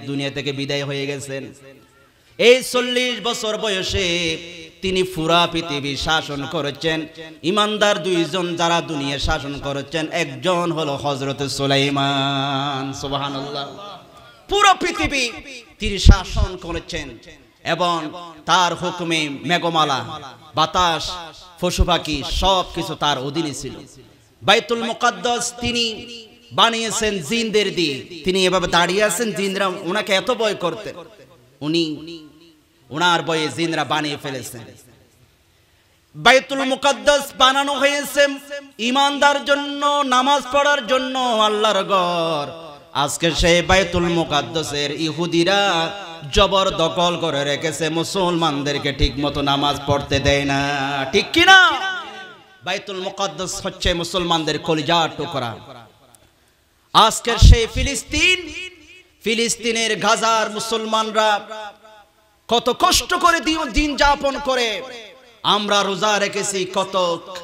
Speaker 1: দুনিয়া থেকে বিদায় হয়ে গেছেন। এই 40 বছর বয়সে তিনি পুরা পৃথিবী শাসন করেছেন। ইমানদার দুইজন যারা দুনিয়া শাসন করেছেন, একজন হলো হযরত সুলাইমান, সুবহানাল্লাহ। পুরো পৃথিবী তিনি শাসন করেছেন এবং তার হুকুমে মেঘমালা, বাতাস, পশু পাখি সবকিছু তার অধীনে ছিল। বাইতুল মুকাদ্দাস তিনি বানিয়েছেন জিনদের দিয়ে। তিনি এভাবে দাঁড়িয়ে আছেন, জিনরা ওনাকে এত ভয় করতেন, উনি ওনার ভয়ে জিনরা বানিয়ে ফেলেছেন। বাইতুল মুকাদ্দাস বানানো হয়েছে ঈমানদার জন্য, নামাজ পড়ার জন্য, আল্লাহর ঘর। আজকে সেই বাইতুল মুকাদ্দাসের ইহুদিরা জবরদখল করে রেখেছে, মুসলমানদেরকে ঠিকমতো নামাজ পড়তে দেয় না, ঠিক কি না? বাইতুল মুকাদ্দাস হচ্ছে মুসলমানদের কলিজার টুকরা। আজকের সেই ফিলিস্তিনের গাজার মুসলমানরা কত কষ্ট করে দিন যাপন করে, আমরা রোজা রেখেছি কত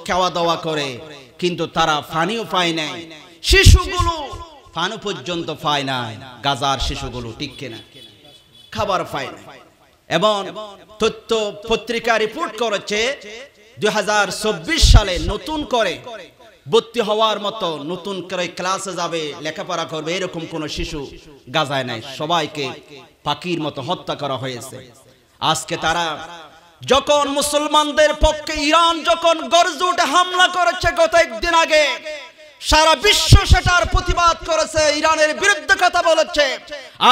Speaker 1: খাওয়া দাওয়া করে, কিন্তু তারা পানিও পায় নাই। শিশুগুলো পানি পর্যন্ত পায় নাই, গাজার শিশুগুলো, ঠিক কিনা? খাবার পায় না। এবং তথ্য পত্রিকা রিপোর্ট করেছে 2024 সালে নতুন করে ভর্তি হওয়ার মতো, নতুন করে ক্লাসে যাবে, লেখাপড়া করবে, এরকম কোন শিশু গাজায় নাই। সবাইকে পাখির মতো হত্যা করা হয়েছে। আজকে তারা যখন মুসলমানদের পক্ষে ইরান যখন গর্জে উঠে হামলা করেছে গত একদিন আগে, সারা বিশ্ব সেটার প্রতিবাদ করেছে, ইরানের বিরুদ্ধে কথা বলেছে।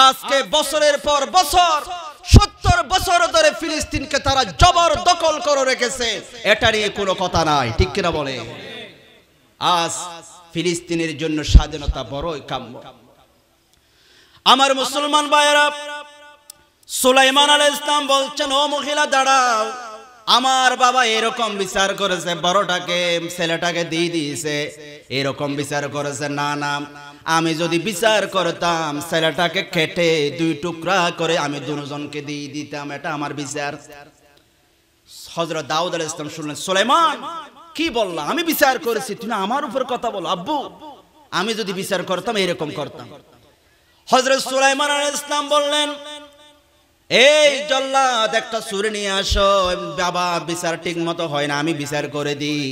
Speaker 1: আজকে বছরের পর বছর 70 বছর ধরে ফিলিস্তিনকে তারা জবরদখল করে রেখেছে, এটা নিয়ে কোনো কথা নাই, ঠিক কিনা বলে? আজ ফিলিস্তিনের জন্য স্বাধীনতা বড়ই কাম্য। আমার মুসলমান ভাইয়েরা, সুলাইমান আলাইহিস সালাম বলছেন, ও মহিলা দাঁড়াও, আমার বাবা এরকম বিচার করেছে, বড়টাকে ছেলেটাকে দিয়ে দিয়েছে, এরকম বিচার করেছে। না না, আমি যদি বিচার করতাম ছেলেটাকে কেটে 2 টুকরা করে আমি দুজনকে দিয়ে দিতাম, এটা আমার বিচার। হযরত দাউদ আলাইহিস সালাম শুনলেন, সুলাইমান কি বললা? আমি বিচার করেছি, তুমি আমার উপর কথা বলো? আব্বু, আমি যদি বিচার করতাম এরকম করতাম। হযরত সুলাইমান আলাইহিস সালাম বললেন, এই জল্লাদ একটা ছুরি নিয়ে আসো। বাবা, বিচার ঠিক মতো হয় না, আমি বিচার করে দিই,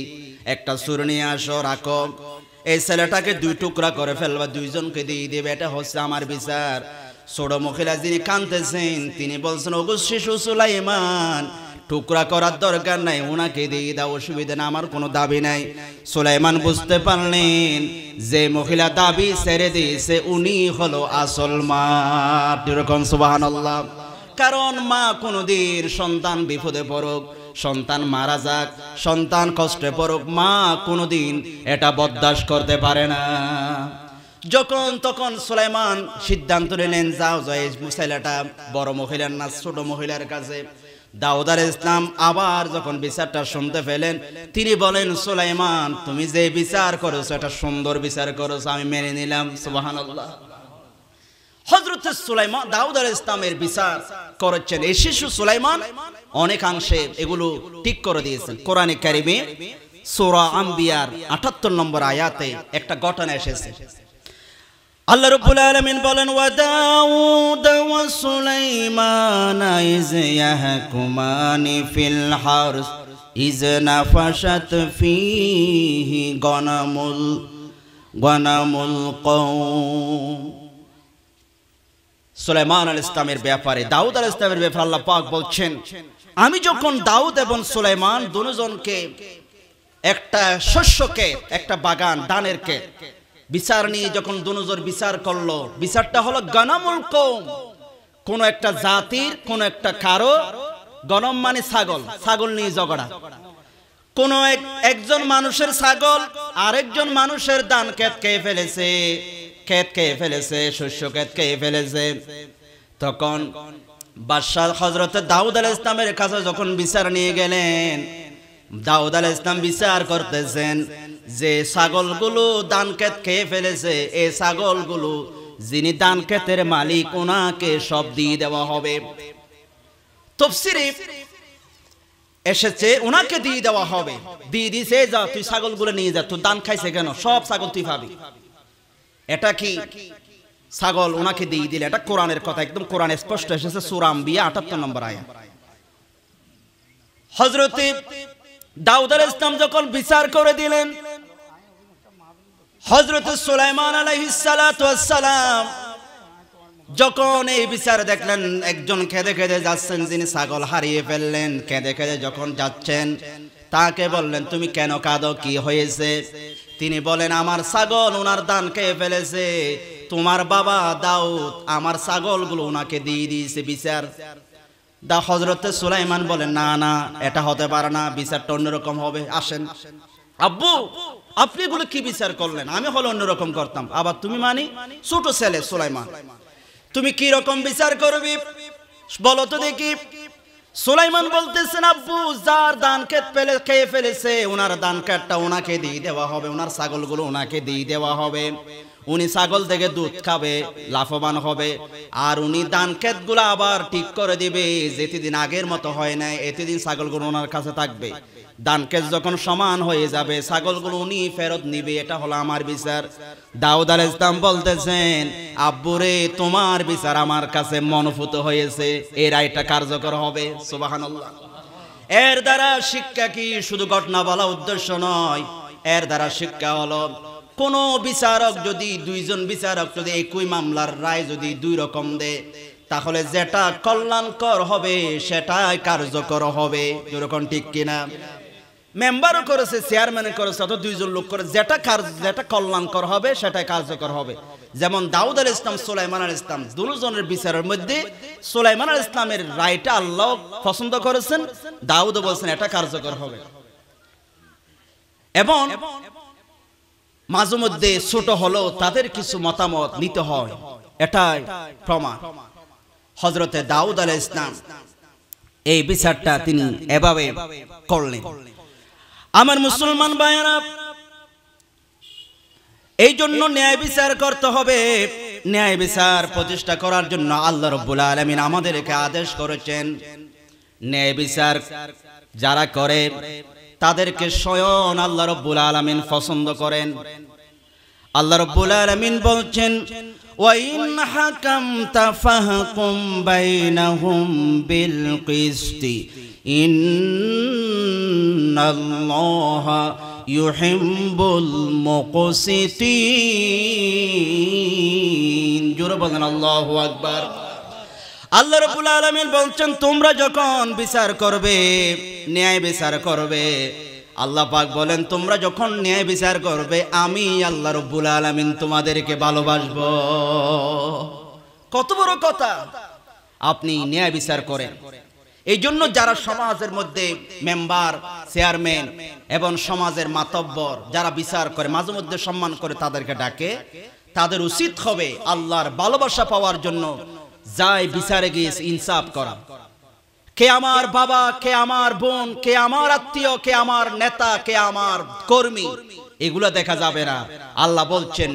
Speaker 1: একটা ছুরি নিয়ে আসো, রাখো, এই ছেলেটাকে 2 টুকরা করে ফেলবা, 2 জনকে দিয়ে দেবে, এটা হচ্ছে আমার বিচার। ছোট মহিলা যিনি কাঁদতেছেন তিনি বলছেন, ওগো শিশু সুলাইমান, টুকরা করার দরকার নাই, ওনাকে দিয়ে দাও, অসুবিধা না, আমার কোনো দাবি নাই। সুলাইমান বুঝতে পারলেন যে মহিলা দাবি ছেড়ে দিয়েছে উনি হলো আসল মা। এরকম সুবহানাল্লাহ। কারণ মা কোনদিন সন্তান বিপদে পড়ুক, সন্তান মারা যাক, সন্তান কষ্টে পড়ুক, মা কোনদিন এটা বরদাস্ত করতে পারে না। যখন তখন সুলাইমান সিদ্ধান্ত নিলেন, যাও যাই ছেলেটা বড় মহিলার না ছোট মহিলার কাছে। দাউদ আলাইহিস সালাম আবার যখন বিচারটা শুনতে পেলেন, তিনি বলেন, সুলাইমান তুমি যে বিচার করেছো এটা সুন্দর বিচার করেছো, আমি মেনে নিলাম। সুবহানাল্লাহ। হযরত সুলাইমান দাউদ আলাইহিস সালামের বিচার করেছেন এই শিশু সুলাইমান, অনেকাংশে এগুলো ঠিক করে দিয়েছেন। কোরআনে কারিমে সূরা আম্বিয়ার 78 নম্বর আয়াতে একটা ঘটনা এসেছে। আল্লাহ রাব্বুল আলামিন বলেন, ওয়া দাউদ ওয়া সুলাইমান ইয ইয়াহকুমানি ফিল হারস ইয নাফাশাত ফীহি গনামুল কওম। সুলাইমান আলাইহিস সালামের ব্যাপারে, দাউদ আলাইহিস সালামের ব্যাপারে আল্লাহ পাক বলছেন, আমি যখন দাউদ এবং সুলাইমান দুজনকে একটা শস্যকে, একটা বাগান ধানের কে বিচার নিয়ে যখন দুজন বিচার করলো, বিচারটা হলো গনামুল কওম, কোন একটা জাতির কোন একটা কারো, গনম মানে ছাগল, ছাগল নিয়ে ঝগড়া। কোন একজন মানুষের ছাগল আরেকজন মানুষের ধান ক্ষেত খেয়ে ফেলেছে, ক্ষেত খেয়ে ফেলেছে, শস্য ক্ষেত খেয়ে ফেলেছে। তখন বাদশাহ হযরত দাউদ আলাইহিস সালামের কাছে যখন বিচার নিয়ে গেলেন, দাউদ আলাইহিস সালাম বিচার করতেছেন যে ছাগলগুলো ধান ক্ষেত খেয়ে ফেলেছে, এই ছাগলগুলো যিনি ধান ক্ষেতের মালিক ওনাকে সব দিয়ে দেওয়া হবে। তাফসীরে এসেছে ওনাকে দিয়ে দেওয়া হবে, দিয়ে দিছে, যা তুই ছাগলগুলো নিয়ে যা, তুই ধান খাইছে কেন, সব ছাগল তুই পাবি। এটা কি ছাগল ওনাকে দিয়ে দিলে, এটা কোরআনের কথা, একদম কোরআনে স্পষ্ট এসেছে, সূরা আম্বিয়া 78 নম্বর আয়াত। হযরত দাউদ আলাইহিস সালাম যখন বিচার করে দিলেন, হযরত সুলাইমান আলাইহিস সালাতু ওয়াস সালাম যখন এই বিচার দেখলেন, একজন কেঁদে কেঁদে যাচ্ছেন, যিনি ছাগল হারিয়ে ফেললেন, কেঁদে কেঁদে যখন যাচ্ছেন, তাকে বললেন, তুমি কেন কাঁদো, কি হয়েছে? তিনি বলেন, আমার ছাগল ওনার ধান খেয়ে ফেলেছে, তোমার বাবা দাউদ আমার ছাগলগুলো ওনাকে দিয়ে দিয়েছে বিচার। হযরত সুলাইমান বলেন, না না, এটা হতে পারে না, বিচারটা অন্যরকম হবে, আসেন। আব্বু, আপনি এগুলো কি বিচার করলেন? আমি হলো অন্যরকম করতাম। আবার তুমি মানি, ছোট ছেলে সুলাইমান, তুমি কি রকম বিচার করবি বলো তো দেখি। সুলাইমান বলতেছেন, আব্বু, যার ধান ক্ষেত খেয়ে ফেলেছে ওনার ধান ক্ষেতটা ওনাকে দিয়ে দেওয়া হবে, ওনার ছাগলগুলো ওনাকে দিয়ে দেওয়া হবে, উনি ছাগল থেকে দুধ খাবে, লাভবান হবে, আর উনি ধান ক্ষেতগুলো আবার ঠিক করে দিবে, যেদিন আগের মতো হয় না, এতদিন ছাগলগুলো ওনার কাছে থাকবে, ধান ক্ষেত যখন সমান হয়ে যাবে ছাগলগুলো উনি ফেরত নিবে, এটা হলো আমার বিচার। দাউদ আলাইহিস সালাম বলতেছেন, আব্বুরে তোমার বিচার আমার কাছে মনোভূত হয়েছে, এর রায়টা কার্যকর হবে। সুবহানাল্লাহ। এর দ্বারা শিক্ষা কি? শুধু ঘটনা বলা উদ্দেশ্য নয়, এর দ্বারা শিক্ষা হলো কোন বিচারক যদি, দুইজন বিচারক যদি একই মামলার রায় যদি দুই রকম দেয়, তাহলে যেটা কল্যাণকর হবে সেটাই কার্যকর হবে। যেরকম ঠিক কিনা? মেম্বারও করেছে, চেয়ারম্যানও করেছে, অত দুইজন লোক করে, যেটা কল্যাণকর হবে সেটাই কার্যকর হবে। যেমন দাউদ আলাইহিস সালাম, সুলাইমান আলাইহিস সালাম, দুজনের বিচারের মধ্যে সুলাইমান আলাইহিস সালামের রায়টা আল্লাহ পছন্দ করেছেন, দাউদ বলছেন এটা কার্যকর হবে। এবং মাঝে মধ্যে ছোট হলো তাদের কিছু মতামত নিতে হয়, এটাই প্রমাণ। হযরতে দাউদ আলাইহিস সালাম এই বিচারটা তিনি এভাবে করলেন। আমার মুসলমান ভাইয়েরা, এই জন্য ন্যায় বিচার করতে হবে। ন্যায় বিচার প্রতিষ্ঠা করার জন্য আল্লাহ রাব্বুল আলামিন আমাদেরকে আদেশ করেছেন। ন্যায় বিচার যারা করে তাদেরকে স্বয়ং আল্লাহ রাব্বুল আলামিন পছন্দ করেন। আল্লাহ রাব্বুল আলামিন বলছেন, ওয়া ইন হাকামতা ফাহকুম বাইনাহুম বিল কিসতি ইন্নাল্লাহা ইউহিব্বুল মুকসিতিন। জোরে বলেন আল্লাহু আকবার। আল্লাহ রাব্বুল আলামিন বলছেন, তোমরা যখন বিচার করবে, ন্যায় বিচার করবে, আল্লাহ পাক বলেন তোমরা যখন ন্যায় বিচার করবে, আমি আল্লাহ রাব্বুল আলামিন তোমাদেরকে ভালোবাসবো। কত বড় কথা! আপনি ন্যায় বিচার করেন। এই জন্য যারা সমাজের মধ্যে মেম্বার, চেয়ারম্যান এবং সমাজের মাতব্বর যারা বিচার করে, মাঝে মধ্যে সম্মান করে তাদেরকে ডাকে, তাদের উচিত হবে আল্লাহর ভালোবাসা পাওয়ার জন্য যাই বিচারে গিয়ে ইনসাফ করা। কে আমার বাবা, কে আমার বোন, কে আমার আত্মীয়, কে আমার নেতা, কে আমার কর্মী, এগুলো দেখা যাবে না। আল্লাহ বলছেন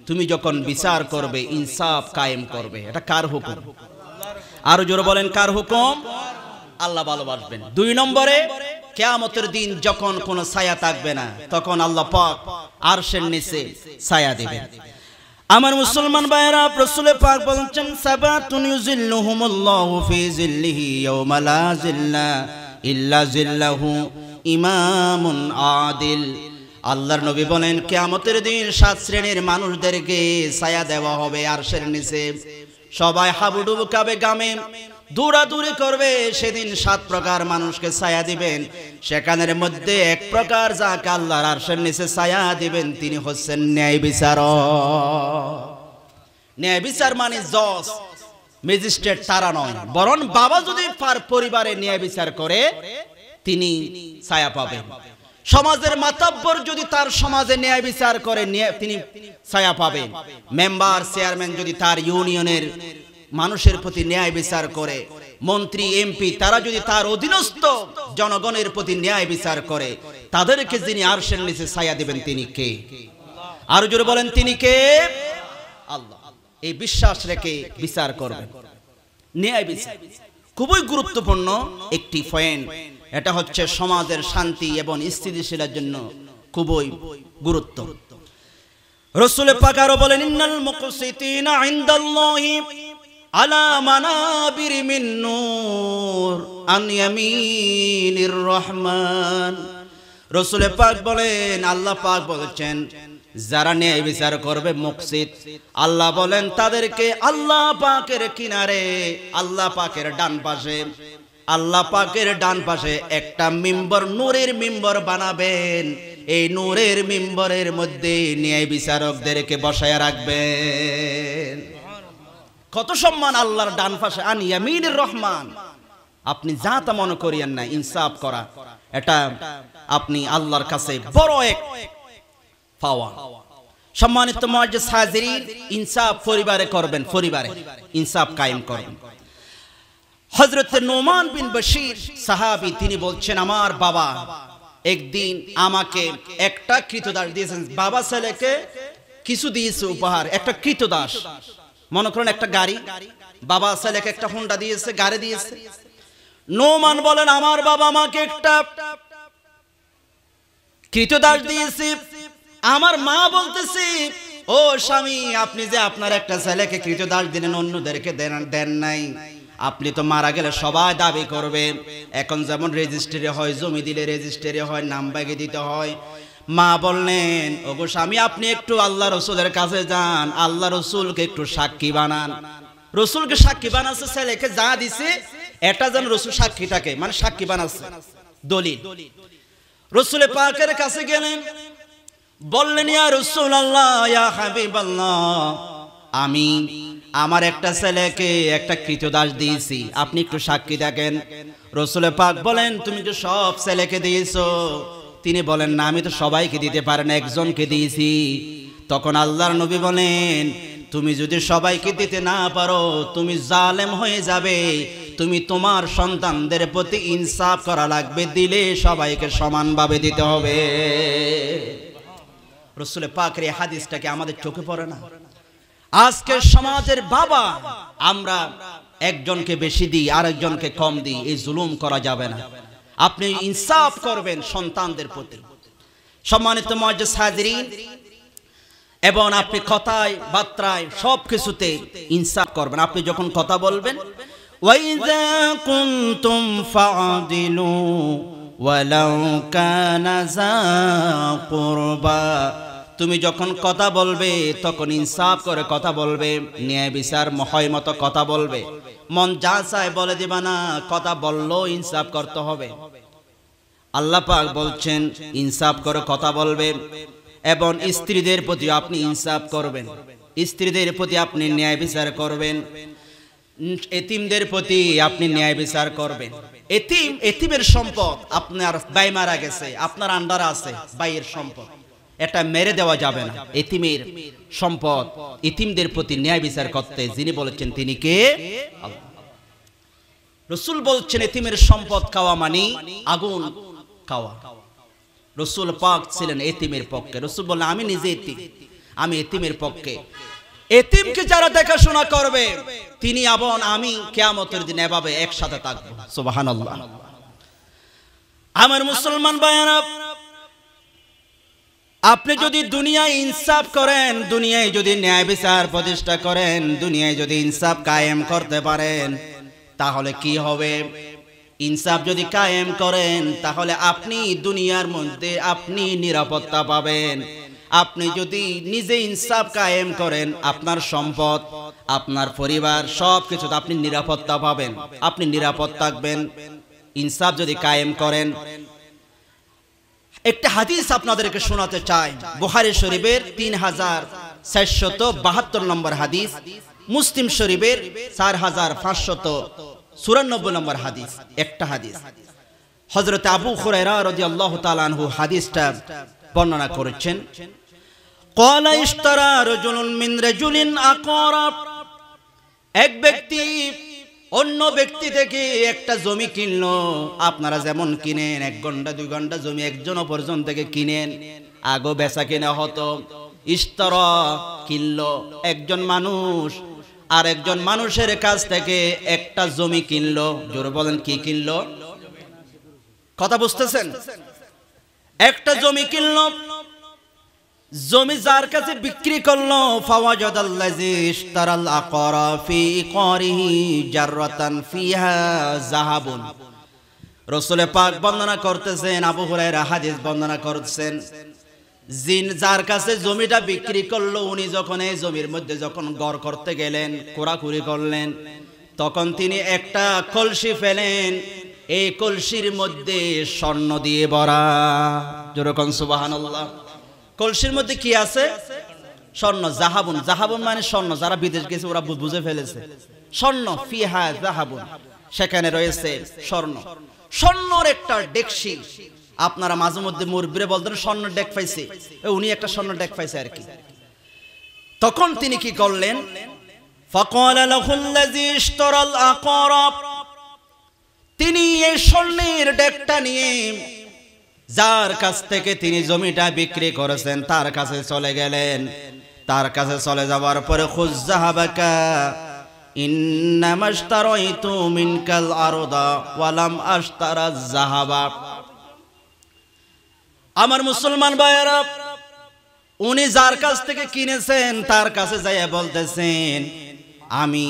Speaker 1: তুমি যখন বিচার করবে ইনসাফ কায়েম করবে। এটা কার হুকুম? আরো জোরে বলেন, কার হুকুম? আল্লাহ ভালোবাসবেন। 2 নম্বরে, কিয়ামতের দিন যখন কোনো ছায়া থাকবে না, তখন আল্লাহ পাক আরশের নিচে ছায়া দিবেন। আমার মুসলমান ভাইরা, রাসূল পাক বলেন, সাবাতুন ইউজিল্লুহুমুল্লাহু ফি জিল্লিহি ইয়াওমা লা জিল্লা ইল্লা জিল্লাহু ইমামুন আদিল। আল্লাহর নবী বলেন, কিয়ামতের দিন 7 শ্রেণীর মানুষদেরকে ছায়া দেওয়া হবে আরশের নিচে। সবাই হাবুডুবু কাবে গামে দৌড়াদৌড়ি করবে। সেদিন 7 প্রকার মানুষকে ছায়া দিবেন। সেখানের মধ্যে এক প্রকার যাকে আল্লাহর আরশের নিচে ছায়া দিবেন, তিনি হচ্ছেন ন্যায় বিচারক। ন্যায় বিচার মানে জজ, ম্যাজিস্ট্রেট তারা নয়, বরং বাবা যদি তার পরিবারে ন্যায় বিচার করে তিনি ছায়া পাবেন। সমাজের মাতব্বর যদি তার সমাজে ন্যায় বিচার করে তিনি ছায়া পাবেন। মেম্বার, চেয়ারম্যান যদি তার ইউনিয়নের মানুষের প্রতি ন্যায় বিচার করে, মন্ত্রী, এমপি তারা যদি তার অধীনস্থ জনগণের প্রতি ন্যায় বিচার করে, তাদেরকে যিনি আরশের নিচে ছায়া দিবেন তিনি কে? আর জোরে বলেন, তিনি কে? আল্লাহ। এই বিশ্বাস রেখে বিচার করবেন। ন্যায় বিচার খুবই গুরুত্বপূর্ণ একটি পয়েন্ট। এটা হচ্ছে সমাজের শান্তি এবং স্থিতিশীলের জন্য খুবই গুরুত্ব। রাসূল পাক আরো বলেন, ইন্নাল মুকসিতিনা ইনদাল্লাহি আলা মানাবির মিন নূর আন ইয়ামিনির রহমান। রাসূল পাক বলেন, আল্লাহ পাক বলেছেন, যারা ন্যায় বিচার করবে মুকসিত, আল্লাহ বলেন তাদেরকে আল্লাহ পাকের কিনারে, আল্লাহ পাকের ডান পাশে, আল্লাহ পাকের ডান পাশে একটা মিম্বর, নূরের মিম্বর বানাবেন। এই নূরের মিম্বরের মধ্যে ন্যায় বিচারকদেরকে বসায় রাখবেন। কত সম্মান আল্লাহর ডান পাশে, আন ইয়ামিনির রহমান। আপনি যা তা মনে করিয়েন না, ইনসাফ করা এটা আপনি আল্লাহর কাছে বড় এক পাওয়া। সম্মানিত মুআজ্জিজ হাজিরিন, ইনসাফ পরিবারে করবেন, পরিবারে ইনসাফ কায়েম করবেন। হযরত নোমান বিন বশীর সাহাবী, তিনি বলছেন, আমার বাবা একদিন আমাকে একটা কৃতদাস দিয়েছেন। বাবা ছেলেকে কিছু দিয়েছে উপহার, একটা কৃতদাস, মনে করেন একটা গাড়ি। বাবা ছেলেকে একটা হোন্ডা দিয়েছে, গাড়ি দিয়েছে। নোমান বলেন, আমার বাবা আমাকে একটা কৃতদাস দিয়েছি। আমার মা বলতেছে, ও স্বামী, আপনি যে আপনার একটা ছেলেকে কৃতদাস দিলেন, অন্যদেরকে দেন নাই, আপনি তো মারা গেলে সবাই দাবি করবে। এখন যেমন রেজিস্ট্রি হয়, জমি দিলে রেজিস্ট্রি হয়, নাম বাগিয়ে দিতে হয়। মা বললেন, ওগো স্বামী, আপনি একটু আল্লাহ রসুলের কাছে যান, আল্লাহ রসুলকে একটু সাক্ষী বানান। রসুলকে সাক্ষী বানাচ্ছে, ছেলেকে যা দিছে এটা যেন রসুল সাক্ষীটাকে মানে সাক্ষী বানাচ্ছে, দলিল। রসুলের পাকের কাছে গেলেন, বললেন, ইয়া রাসূলুল্লাহ, ইয়া হাবিবাল্লাহ, আমি আমার একটা ছেলেকে একটা কৃতদাস দিয়েছি, আপনি একটু সাক্ষী দেখেন। রসুলের পাক বলেন, তুমি কি সব ছেলেকে দিয়েছো? তিনি বলেন, না, আমি তো সবাইকে দিতে পারি না, একজনকে দিয়েছি। তখন আল্লাহর নবী বলেন, তুমি যদি সবাইকে দিতে না পারো, তুমি জালেম হয়ে যাবে। তুমি তোমার সন্তানদের প্রতি ইনসাফ করা লাগবে, দিলে সবাইকে সমানভাবে দিতে হবে। রাসূল পাকের এই হাদিসটাকে আমাদের চোখে পড়ে না? আজকের সমাজের বাবা, আমরা একজনকে বেশি দিই, আরেকজনকে কম দিই, এই জুলুম করা যাবে না। আপনি ইনসাফ করবেন সন্তানদের প্রতি। সম্মানিত মুআজ্জিজ হাজিরিন, এবং আপনি কথায় বার্তায় সব কিছুতে ইনসাফ করবেন। আপনি যখন কথা বলবেন, ওয়াইযা কুনতুম ফাআদিলু ওয়ালাউ কানা যা কুরবা, তুমি যখন কথা বলবে তখন ইনসাফ করে কথা বলবে, ন্যায় বিচার হয় মতো কথা বলবে। মন যা চায় বলে দিবা না, কথা বললো ইনসাফ করতে হবে। আল্লাহ পাক বলছেন ইনসাফ করে কথা বলবে। এবং স্ত্রীদের প্রতি আপনি ইনসাফ করবেন, স্ত্রীদের প্রতি আপনি ন্যায় বিচার করবেন, এতিমদের প্রতি আপনি ন্যায় বিচার করবেন। এতিমের সম্পদ, আপনার ভাই মারা গেছে, আপনার আন্ডারে আছে ভাইয়ের সম্পদ, এটা মেরে দেওয়া যাবে না। এতিমের সম্পদ, এতিমদের প্রতি ন্যায় বিচার করতে যিনি বলেছেন তিনি কে? আল্লাহ। রাসূল বলছেন এতিমের সম্পদ খাওয়া মানে আগুন খাওয়া। রাসূল পাক ছিলেন এতিমের পক্ষে। রাসূল বললেন, আমি নিজে এতিম, আমি এতিমের পক্ষে। এতিমকে যারা দেখাশোনা করবে, তিনি এবং আমি কিয়ামতের দিন এভাবে একসাথে থাকবো। সুবহানাল্লাহ। আমার মুসলমান ভাইয়েরা, আপনি যদি দুনিয়ায় ইনসাফ করেন, দুনিয়ায় যদি ন্যায় বিচার প্রতিষ্ঠা করেন, দুনিয়ায় যদি ইনসাফ কায়েম করতে পারেন, তাহলে কি হবে? ইনসাফ যদি কায়েম করেন, তাহলে আপনি দুনিয়ার মধ্যে আপনি নিরাপত্তা পাবেন। আপনি যদি নিজে ইনসাফ কায়েম করেন, আপনার সম্পদ, আপনার পরিবার, সব কিছুতে আপনি নিরাপত্তা পাবেন, আপনি নিরাপদ থাকবেন ইনসাফ যদি কায়েম করেন। একটা হাদিস আপনাদেরকে শোনাতে চাই, বুখারী শরীফের 3472 নম্বর হাদিস, মুসলিম শরীফের 4594 নম্বর হাদিস। একটা হাদিস হযরত আবু হুরায়রা রাদিয়াল্লাহু তাআলা আনহু হাদিসটা বর্ণনা করেছেন। ক্বালা ইশতারা রাজুলুন মিন রাজুলিন আকারা, এক ব্যক্তি অন্য ব্যক্তি থেকে একটা জমি কিনলো। আপনারা যেমন কিনেন 1 ঘন্টা 2 ঘন্টা জমি একজন অপরজন থেকে কিনেন, আগো বেচা কিনা হতো। ইশতারা কিনলো, একজন মানুষ আর একজন মানুষের কাছ থেকে একটা জমি কিনলো। জোরে বলেন, কি কিনলো? কথা বুঝতেছেন? একটা জমি কিনলো, জমি যার কাছে বিক্রি করলো, ফাওয়াজাদাল্লাযী ইশতারাল আকারা ফি ইকারিহি জাররাতান ফিহা যাহাবুন। রাসূল পাক বর্ণনা করতেছেন, আবু হুরায়রা হাদিস বর্ণনা করছেন, যার কাছে জমিটা বিক্রি করলো, উনি যখন এই জমির মধ্যে যখন গড় করতে গেলেন, কোড়াকুড়ি করলেন, তখন তিনি একটা কলসি ফেলেন। এই কলসির মধ্যে স্বর্ণ দিয়ে ভরা। যেরকম সুবহানাল্লাহ। কলসির মধ্যে কি আছে? স্বর্ণ। জাহাবুন, জাহাবুন মানে স্বর্ণ। যারা বিদেশ গেছে ওরা বুঝে ফেলেছে। স্বর্ণ, ফিহা জাহাবুন, সেখানে রয়েছে স্বর্ণ। স্বর্ণর একটা ডেকসি। আপনারা মাঝে মধ্যে মুরব্বিরে বলতেন স্বর্ণ ডেক পাইছে, উনি একটা স্বর্ণ ডেক পাইছে আর কি। তখন তিনি কি করলেন? ফাকালা লাহুল্লাযী ইশতারাল আকারা, তিনি এই স্বর্ণের ডেকটা নিয়ে যার কাছ থেকে তিনি জমিটা বিক্রি করেছেন তার কাছে চলে গেলেন। তার কাছে চলে যাওয়ার পরে, খুয যাহাবাকা ইন্নামা আশতারাইতু মিনকাল আরদা ওয়া লাম আশতারাজ যাহাবা, আমার মুসলমান ভাইয়েরা, উনি যার কাছ থেকে কিনেছেন তার কাছে যাইয়া বলতেছেন, আমি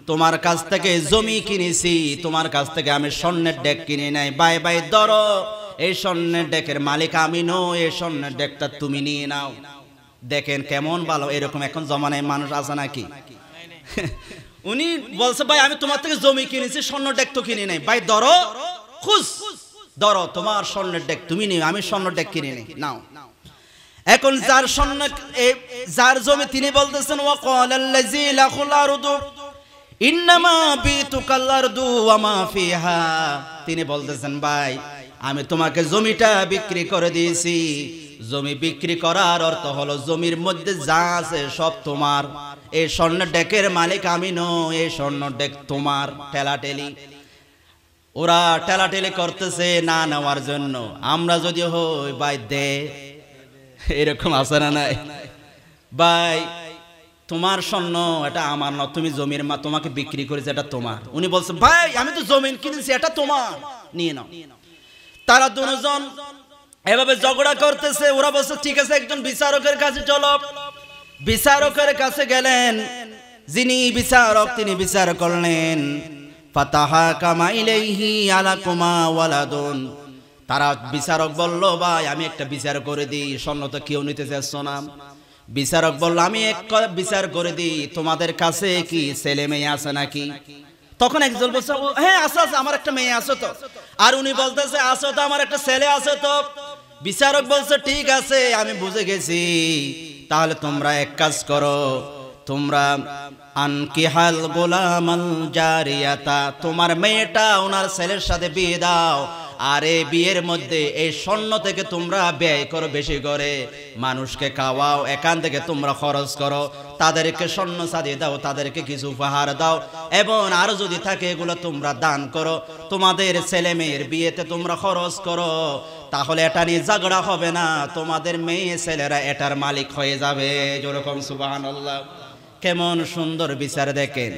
Speaker 1: তোমার কাছ থেকে জমি কিনেছি, তোমার কাছ থেকে আমি স্বর্ণের ডেক কিনে নাই, বাই বাই ধরো, এই স্বর্ণের ডেকের মালিক আমি নই, এই স্বর্ণের ডেকটা তুমি নিয়ে নাও। দেখেন কেমন ভালো, এরকম এখন জমানায় মানুষ আছে নাকি? উনি বলছে, ভাই আমি তোমার থেকে জমি কিনেছি, স্বর্ণ ডেক তো কিনে নাই, ভাই ধরো, খুশ ধরো, তোমার স্বর্ণের ডেক তুমি নিও, আমি স্বর্ণ ডেক কিনে নেই, নাও। এখন যার স্বর্ণ, যার জমি, তিনি বলতেছেন, ওয়া ক্বালাল্লাযী লাহুল আরদু ইন্নামা বিতুকাল আরদু ওয়া মা ফিহা। তিনি বলতেছেন, ভাই আমি তোমাকে জমিটা বিক্রি করে দিয়েছি। জমি বিক্রি করার অর্থ হলো জমির মধ্যে যা আছে সব তোমার, এই স্বর্ণ ডেকের মালিক আমি নই, এই স্বর্ণ ডেক তোমার। ঠেলাঠেলি, ওরা ঠেলাঠেলি করতেছে না নেওয়ার জন্য। আমরা যদি হই, ভাই দে, এরকম আছে না নাই? ভাই তোমার স্বর্ণ, এটা আমার না, তুমি জমির মা, তোমাকে বিক্রি করেছে, এটা তোমার। উনি বলছে, ভাই আমি তো জমিন কিনেছি, এটা তোমার, নিয়ে নাও। তারা দুজন এভাবে ঝগড়া করতেছে। ওরা বলছে, ঠিক আছে একজন বিচারকের কাছে চলো। বিচারকের কাছে গেলেন, যিনি বিচারক তিনি বিচার করলেন। ফাতাহা কামা ইলাইহি আলাকুমা ওয়ালাদুন। তারা বিচারক বলল, ভাই আমি একটা বিচার করে দিই, স্বর্ণ তো কেউ নিতে চাচ্ছ না। বিচারক বলল, আমি এক বিচার করে দিই, তোমাদের কাছে কি ছেলে মেয়ে আছে নাকি? তখন একজন বলছে, হ্যাঁ আছে আছে, আমার একটা মেয়ে আছে তো। আর উনি বলতেছে, আছে তো, আমার একটা ছেলে আছে তো। বিচারক বলছে, ঠিক আছে আমি বুঝে গেছি, তাহলে তোমরা এক কাজ করো, তোমরা আনকিহাল গোলামাল জারিয়াতা, তোমার মেয়েটা ওনার ছেলের সাথে বিয়ে দাও। আর এই বিয়ের মধ্যে এই স্বর্ণ থেকে তোমরা ব্যয় করো বেশি করে, মানুষকে খাওয়াও, এখান থেকে তোমরা খরচ করো, তাদেরকে স্বর্ণ সাজিয়ে দাও, তাদেরকে কিছু উপহার দাও, এবং আরো যদি থাকে এগুলো তোমরা দান করো, তোমাদের ছেলে মেয়ের বিয়েতে তোমরা খরচ করো। তাহলে এটা নিয়ে ঝগড়া হবে না, তোমাদের মেয়ে ছেলেরা এটার মালিক হয়ে যাবে। যেরকম সুবহানাল্লাহ, কেমন সুন্দর বিচার দেখেন।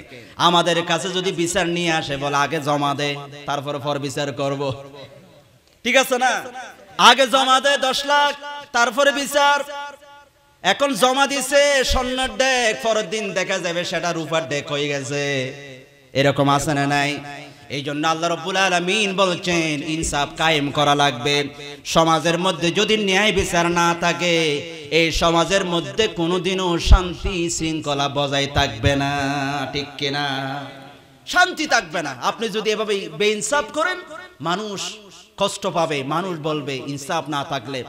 Speaker 1: আমাদের কাছে যদি বিচার নিয়ে আসে, বলে আগে জমা দে, তারপর পর বিচার করব, ঠিক আছে না? আগে জমা দে 10 লাখ, তারপরে বিচার। এখন জমা দিছে স্বর্ণের ডেক, পরের দিন দেখা যাবে সেটা রূপার ডেক হয়ে গেছে। এরকম আছে না নাই? এই জন্য আল্লাহ রাব্বুল আলামিন বলছেন, ইনসাফ কায়েম করা লাগবে। সমাজের মধ্যে যদি ন্যায় বিচার না থাকে, এই সমাজের মধ্যে কোনোদিনও শান্তি শৃঙ্খলা বজায় থাকবে না, ঠিক কিনা? শান্তি থাকবে না। আপনি যদি এভাবে বেইনসাফ করেন, মানুষ কষ্ট পাবে, মানুষ বলবে ইনসাফ না থাকলে,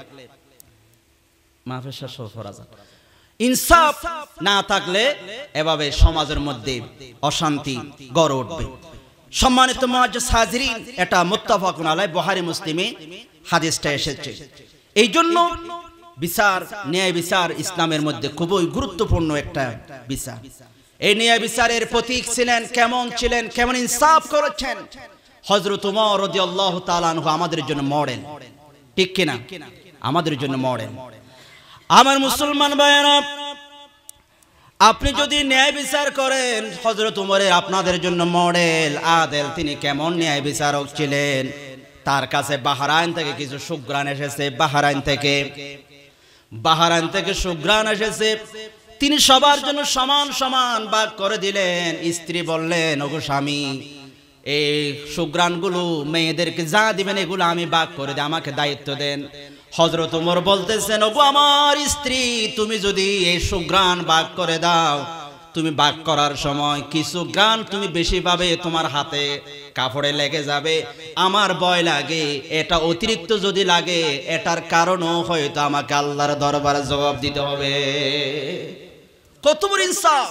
Speaker 1: ইনসাফ না থাকলে এভাবে সমাজের মধ্যে অশান্তি গড়ে উঠবে। সম্মানিত মুআজ্জাজ হাজিরিন, এটা মুত্তাফাকুন আলাইহি, বুখারী মুসলিমে হাদিসটা এসেছে। এই জন্য বিচার, ন্যায় বিচার ইসলামের মধ্যে খুবই গুরুত্বপূর্ণ একটা বিচার। এই ন্যায় বিচারের প্রতীক ছিলেন, কেমন ছিলেন, কেমন ইনসাফ করেছেন হযরত ওমর রাদিয়াল্লাহু তাআলা আনহু, আমাদের জন্য মডেল, ঠিক কিনা? আমাদের জন্য মডেল। আমার মুসলমান ভাইয়েরা, আপনি যদি ন্যায় বিচার করেন, হযরত ওমরের আপনাদের জন্য মডেল, আদেল। তিনি কেমন ন্যায় বিচারক ছিলেন। তার কাছে বাহরাইন থেকে কিছু সুগ্রাণ এসেছে, বাহরাইন থেকে সুগ্রাণ এসেছে। তিনি সবার জন্য সমান সমান ভাগ করে দিলেন। স্ত্রী বললেন, ওগো স্বামী, এই সুগ্রাণগুলো মেয়েদেরকে যা দিবেন এগুলো আমি ভাগ করে দিই, আমাকে দায়িত্ব দেন। হযরত ওমর বলতেছেন, ওগো আমার স্ত্রী, তুমি যদি এই সুগ্রাণ ভাগ করে দাও, তুমি ভাগ করার সময় কিছু গ্রাণ তুমি বেশি পাবে, তোমার হাতে কাপড়ে লেগে যাবে, আমার ভয় লাগে এটা অতিরিক্ত যদি লাগে, এটার কারণও হয়তো আমাকে আল্লাহর দরবারে জবাব দিতে হবে। কত বড় ইনসাফ!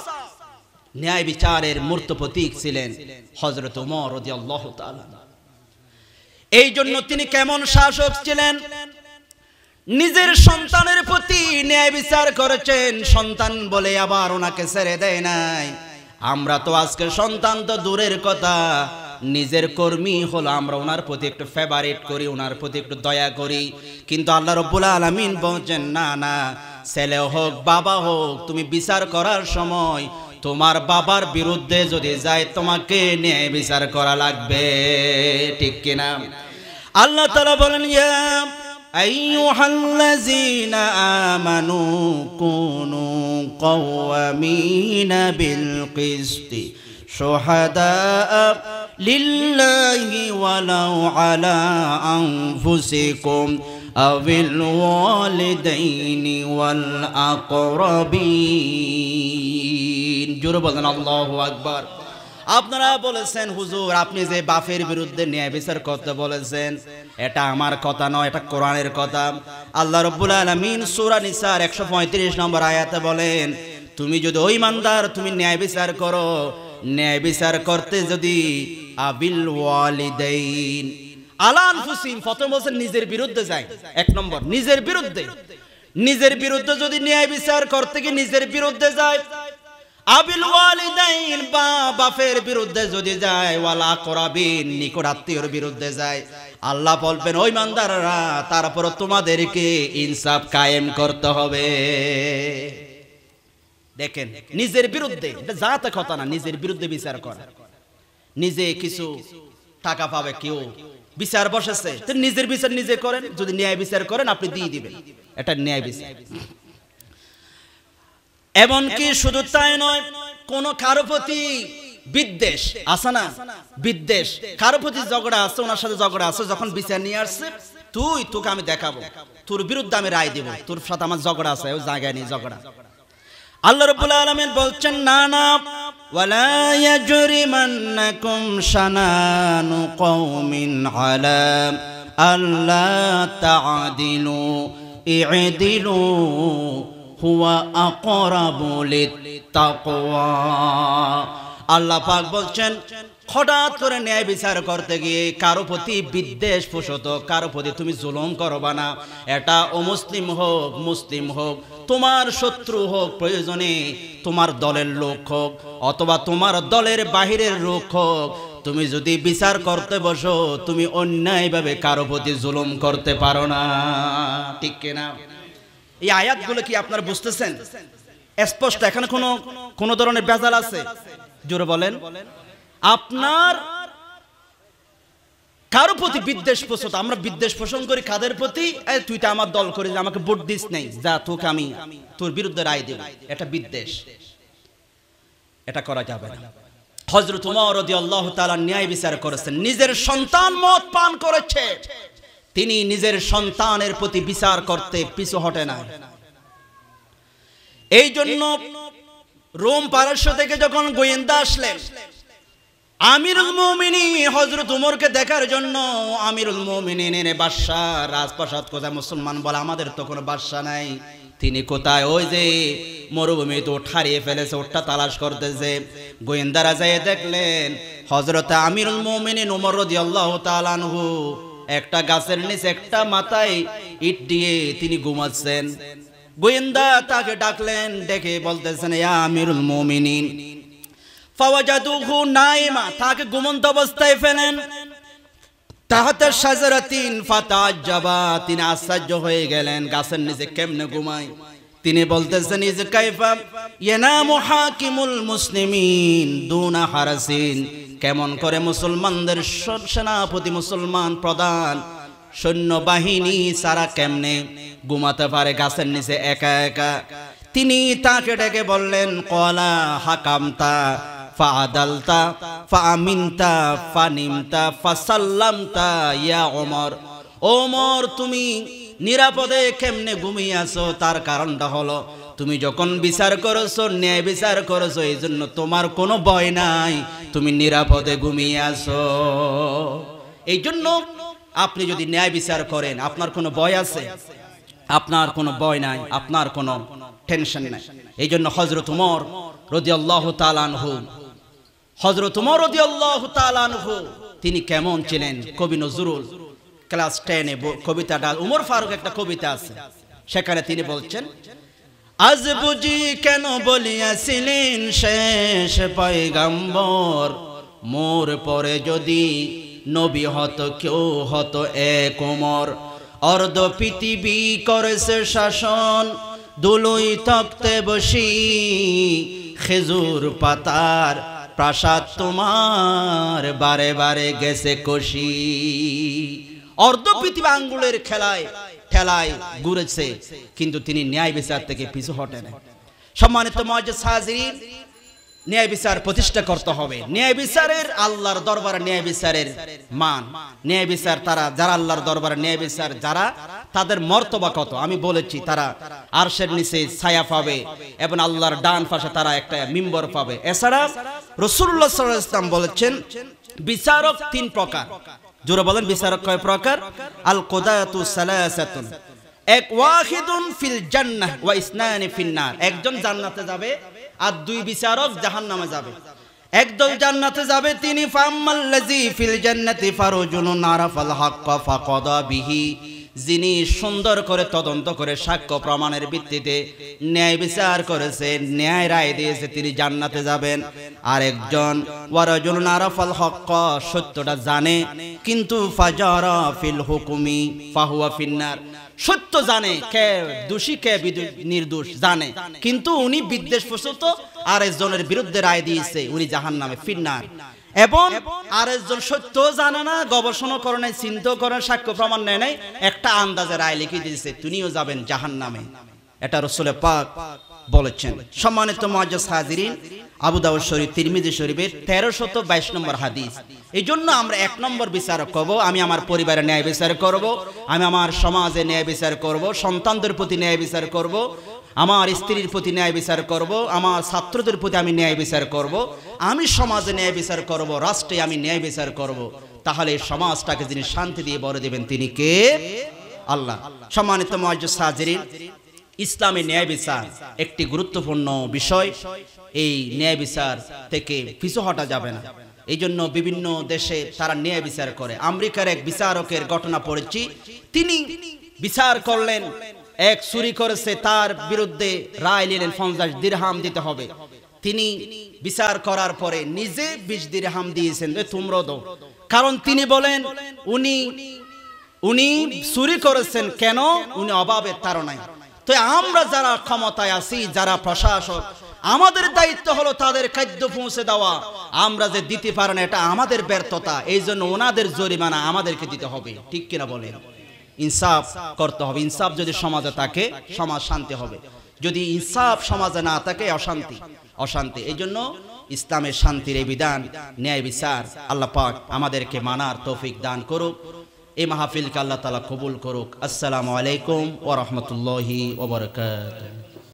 Speaker 1: ন্যায় বিচারের মূর্ত প্রতীক ছিলেন হযরত ওমর রাদিয়াল্লাহু তাআলা। এই জন্য তিনি কেমন শাসক ছিলেন, নিজের সন্তানের প্রতি ন্যায় বিচার করেছেন। সন্তান বলে আবার ওনাকে ছেড়ে দেয় নাই। আমরা তো আজকে সন্তান তো দূরের কথা, নিজের কর্মী হলো আমরা ওনার প্রতি একটু ফেভারিট করি, ওনার প্রতি একটু দয়া করি। কিন্তু আল্লাহ রাব্বুল আলামিন বলেন, না না, ছেলে হোক বাবা হোক, তুমি বিচার করার সময় তোমার বাবার বিরুদ্ধে যদি যায়, তোমাকে ন্যায় বিচার করা লাগবে, ঠিক কিনা? আল্লাহ তাআলা বলেন, ইয়া আইয়ুহাল্লাযীনা আমানু কুনু কাওয়ামিনা বিল কিসতি শুহাদাআ লিল্লাহি ওয়ালাউ আলা আনফুসিকুম আবিল ওয়ালিদাইনি ওয়াল আকরাবিন। জোরে বলেন আল্লাহু আকবার। আপনারা বলেছেন হুজুর আপনি যে বাপের বিরুদ্ধে ন্যায় বিচার করতে বলেছেন এটা আমার কথা নয়, এটা কোরআনের কথা। আল্লাহ রাব্বুল আলামিন সূরা নিসার 135 নম্বর আয়াতে বলেন তুমি যদি ওই ইমানদার তুমি ন্যায় বিচার করো, ন্যায় বিচার করতে যদি আবিল ওয়ালিদাইন আলা আনফুসিহিম, প্রথম বলছেন নিজের বিরুদ্ধে যায়, এক নম্বর নিজের বিরুদ্ধে, নিজের বিরুদ্ধে যদি ন্যায় বিচার করতে গিয়ে নিজের বিরুদ্ধে যায়, আবিল ওয়ালিদাইন বা বাপের বিরুদ্ধে যদি যায়, ওয়াল আকরাবিন নিকট আত্মীয়র বিরুদ্ধে যায়, আল্লাহ বলবেন ওই ইমানদাররা তারপর তোমাদেরকে ইনসাফ কায়েম করতে হবে। দেখেন নিজের বিরুদ্ধে, এটা জাতে কথা না, নিজের বিরুদ্ধে বিচার করা। নিজে কিছু টাকা পাবে কেউ, বিচার বসেছে, তো নিজের বিচার নিজে করেন, যদি ন্যায় বিচার করেন আপনি দিয়ে দিবেন, এটা ন্যায় বিচার। এমনকি শুধু তাই নয়, কোন কারো প্রতি বিদ্বেষ আছে না, বিদ্বেষ কারো প্রতি ঝগড়া আছে, ওনার সাথে ঝগড়া আছে, যখন বিচার নিয়ে আসছে তোকে আমি দেখাবো, তোর বিরুদ্ধে আমি রায় দেব, তোর সাথে আমার ঝগড়া আছে, ওই জায়গায় নেই ঝগড়া। আল্লাহ রাব্বুল আলামিন বলছেন না না, ওয়ালা ইয়াজরিমান্নাকুম শানানু কওমিন আলা আল্লা তা'দিলু ই'দিলু হুয়া আকরাবু লিত্তাকওয়া। আল্লাহ পাক বলছেন হঠাৎ করে ন্যায় বিচার করতে গিয়ে কারো প্রতি বিদ্বেষ পোষত, কারো প্রতি তুমি জুলুম করবা না, এটা অমুসলিম হোক মুসলিম হোক, তোমার শত্রু হোক, প্রয়োজনে তোমার দলের লোক হোক অথবা তোমার দলের বাহিরের লোক হোক, তুমি যদি বিচার করতে বসো তুমি অন্যায়ভাবে কারো প্রতি জুলুম করতে পারো না, ঠিক কিনা? এই আয়াতগুলো কি আপনারা বুঝতেছেন? স্পষ্ট, এখানে কোনো ধরনের ভেজাল আছে? জোরে বলেন। আপনার কারো প্রতি বিদ্বেষ পোষণ, আমরা বিদ্বেষ পোষণ করি কাদের প্রতি? তুই তো আমার দল করে আমাকে ভোট দিস নাই, যা তোকে আমি তোর বিরুদ্ধে রায় দেব, এটা বিদ্বেষ, এটা করা যাবে না। হযরত ওমর রাদিয়াল্লাহু তাআলা ন্যায় বিচার করেছেন, নিজের সন্তান মদ পান করেছে, তিনি নিজের সন্তানের প্রতি বিচার করতে পিছু হটে না। এই জন্য রোম পারস্য থেকে যখন গোয়েন্দা আসলেন আমিরুল মুমিনিন হযরত ওমরকে দেখার জন্য, আমিরুল মুমিনিনের বাদশা রাজপ্রাসাদ কোথায়? মুসলমান বলে আমাদের তো কোনো বাদশা নাই, তিনি কোথায়? ওই যে মরুভূমি তো হারিয়ে ফেলেছে, ওটা তালাশ করতেছে। গোয়েন্দারা যায় দেখলেন হযরত আমিরুল মুমিনিন ওমর রাদিয়াল্লাহু তাআলা আনহু একটা গাছের নিচে একটা মাথায় ইট দিয়ে তিনি ঘুমাচ্ছেন। গোয়েন্দা তাকে ডাকলেন, ডেকে বলতেছেন ইয়া আমিরুল মুমিনিন, ফাওয়াজাদুহু নাইমা, তাকে ঘুমন্ত অবস্থায় ফেলেন। তাহাতা শাজারাতিন ফাতাজ্জাবা, তিনি আশ্চর্য হয়ে গেলেন গাছের নিচে কেমনে ঘুমায়। তিনি বলতেছেন ইজ কাইফা ইয়ানামু হাকিমুল মুসলিমিন দুনা হারাসিন, কেমন করে মুসলমানদের সেনাপতি, মুসলমান প্রধান সৈন্যবাহিনী সারা কেমনে ঘুমাতে পারে গাছের নিচে একা একা? তিনি তাকে ডেকে বললেন ক্বালা হাকামতা ফাআদালতা ফাআমিনতা ফানিমতা ফাসাল্লামতা ইয়া ওমর। ওমর, তুমি নিরাপদে কেমনে ঘুমিয়ে আছো? তার কারণটা হলো তুমি যখন বিচার করেছো, ন্যায় বিচার করেছো, এই জন্য তোমার কোনো ভয় নাই, তুমি নিরাপদে ঘুমিয়ে আছো। এই জন্য আপনি যদি ন্যায় বিচার করেন আপনার কোনো ভয় আছে? আপনার কোনো ভয় নাই, আপনার কোনো টেনশন নাই। এই জন্য হযরত ওমর রাদিয়াল্লাহু তাআলা আনহু, হযরত ওমর রাদিয়াল্লাহু তাআলা আনহু তিনি কেমন ছিলেন? কবি নজরুল ক্লাস 10 এ কবিতাটা, উমর ফারুক একটা কবিতা আছে, সেখানে তিনি বলছেন আজ বুঝি কেন বলিয়াছিলেন শেষ পয়গম্বর, মোর পরে যদি নবী হতো কেউ হতো এক ওমর। অর্ধ পৃথিবী করেছে শাসন দুলুই তক্তে বসি, খেজুর পাতার প্রাসাদ তোমার বারে বারে গেছে কষি। অর্ধ পৃথিবী আঙ্গুলের খেলায় ঠেলায় ঘুরেছে, কিন্তু তিনি ন্যায় বিচার থেকে পিছু হটেন। সম্মানিত মুআজ্জিজ হাজিরিন, ন্যায় বিচার প্রতিষ্ঠা করতে হবে। ন্যায় বিচারের আল্লাহর দরবারে ন্যায় বিচারের মান, ন্যায় বিচার তারা যারা আল্লাহর দরবারে ন্যায় বিচার যারা, তাদের মর্তবা কত আমি বলেছি। তারা আরশের নিচে ছায়া পাবে এবং আল্লাহর ডান পাশে তারা একটা মিম্বর পাবে। এছাড়া রাসূলুল্লাহ সাল্লাল্লাহু আলাইহি ওয়াসাল্লাম বলেছেন বিচারক তিন প্রকার। জোরে বলেন বিচারক কয় প্রকার? আল কুদাতু সালাসাতুন, এক ওয়াহিদুন ফিল জান্নাহ ওয়া ইসনানি ফিন নার, একজন জান্নাতে যাবে আর দুই বিচারক জাহান্নামে যাবে। একদল জান্নাতে যাবে তিনি ফাম্মাল্লাযী ফিল জান্নাতি ফারজুলুন আরাফাল হাক্কা ফাকাদা বিহি, যিনি সুন্দর করে তদন্ত করে সাক্ষ্য প্রমাণের ভিত্তিতে ন্যায় বিচার করেছে, ন্যায় রায় দিয়েছে, তিনি জান্নাতে যাবেন। আর একজন ওয়ারাজুলুন আরাফাল হাক্কা, সত্যটা জানে কিন্তু ফাজারা ফিল হুকুমি ফাহুয়া ফিন্নার, সত্য জানে কে দোষী কে নির্দোষ জানে, কিন্তু উনি বিদ্বেষবশত আরেকজনের বিরুদ্ধে রায় দিয়েছে, উনি জাহান্নামে ফিন্নার। এবং আরেকজন সত্য জানে না, গবেষণা করে নাই, চিন্তা করে সাক্ষ্য প্রমাণ নেয় নাই, একটা আন্দাজে রায় লিখে দিয়েছে, তিনিও যাবেন জাহান্নামে। এটা রাসূল পাক বলেছেন। সম্মানিত মুআজ্জিজ হাজিরিন, আবু দাউদ শরীফ, তিরমিজি শরীফের 1322 নম্বর হাদিস। এই জন্য আমরা এক নম্বর বিচারক করব, আমি আমার পরিবারে ন্যায় বিচার করব, আমি আমার সমাজে ন্যায় বিচার করব, সন্তানদের প্রতি ন্যায় বিচার করব, আমার স্ত্রীর প্রতি ন্যায় বিচার করব, আমার ছাত্রদের প্রতি আমি ন্যায় বিচার করব, আমি সমাজে ন্যায় বিচার করব, রাষ্ট্রে আমি ন্যায় বিচার করব। তাহলে সমাজটাকে যিনি শান্তি দিয়ে ভরে দেবেন তিনি কে? আল্লাহ। সম্মানিত মুআজ্জিজ হাজিরিন, ইসলামে ন্যায় বিচার একটি গুরুত্বপূর্ণ বিষয়। এই ন্যায় বিচার থেকে পিছু হটা যাবে না। এই জন্য বিভিন্ন দেশে তারা ন্যায় বিচার করে। আমেরিকার এক বিচারকের ঘটনা পড়েছি, তিনি বিচার করলেন, এক চুরি করেছে, তার বিরুদ্ধে রায় নিলেন 50 দিরহাম দিতে হবে। তিনি বিচার করার পরে নিজে 20 দিরহাম দিয়েছেন, তোমরা দাও। কারণ তিনি বলেন উনি চুরি করেছেন কেন? উনি অভাবের তাড়নায়। তো আমরা যারা ক্ষমতায় আছি, যারা প্রশাসক, আমাদের দায়িত্ব হলো তাদের খাদ্য পৌঁছে দেওয়া। আমরা যে দিতে পারি না, এটা আমাদের ব্যর্থতা। এই জন্য ওনাদের জরিমানা আমাদেরকে দিতে হবে। ঠিক কিনা বলেন? ইনসাফ করতে হবে। ইনসাফ যদি সমাজে থাকে, সমাজ শান্তি হবে। যদি ইনসাফ সমাজে না থাকে, অশান্তি। এই জন্য ইসলামের শান্তির এই বিধান, ন্যায় বিচার আল্লাহ পাক আমাদেরকে মানার তৌফিক দান করুক। এই মাহফিলকে আল্লাহ তাআলা কবুল করুক। আসসালামু আলাইকুম ওয়া রাহমাতুল্লাহি ওয়া বারাকাতুহু।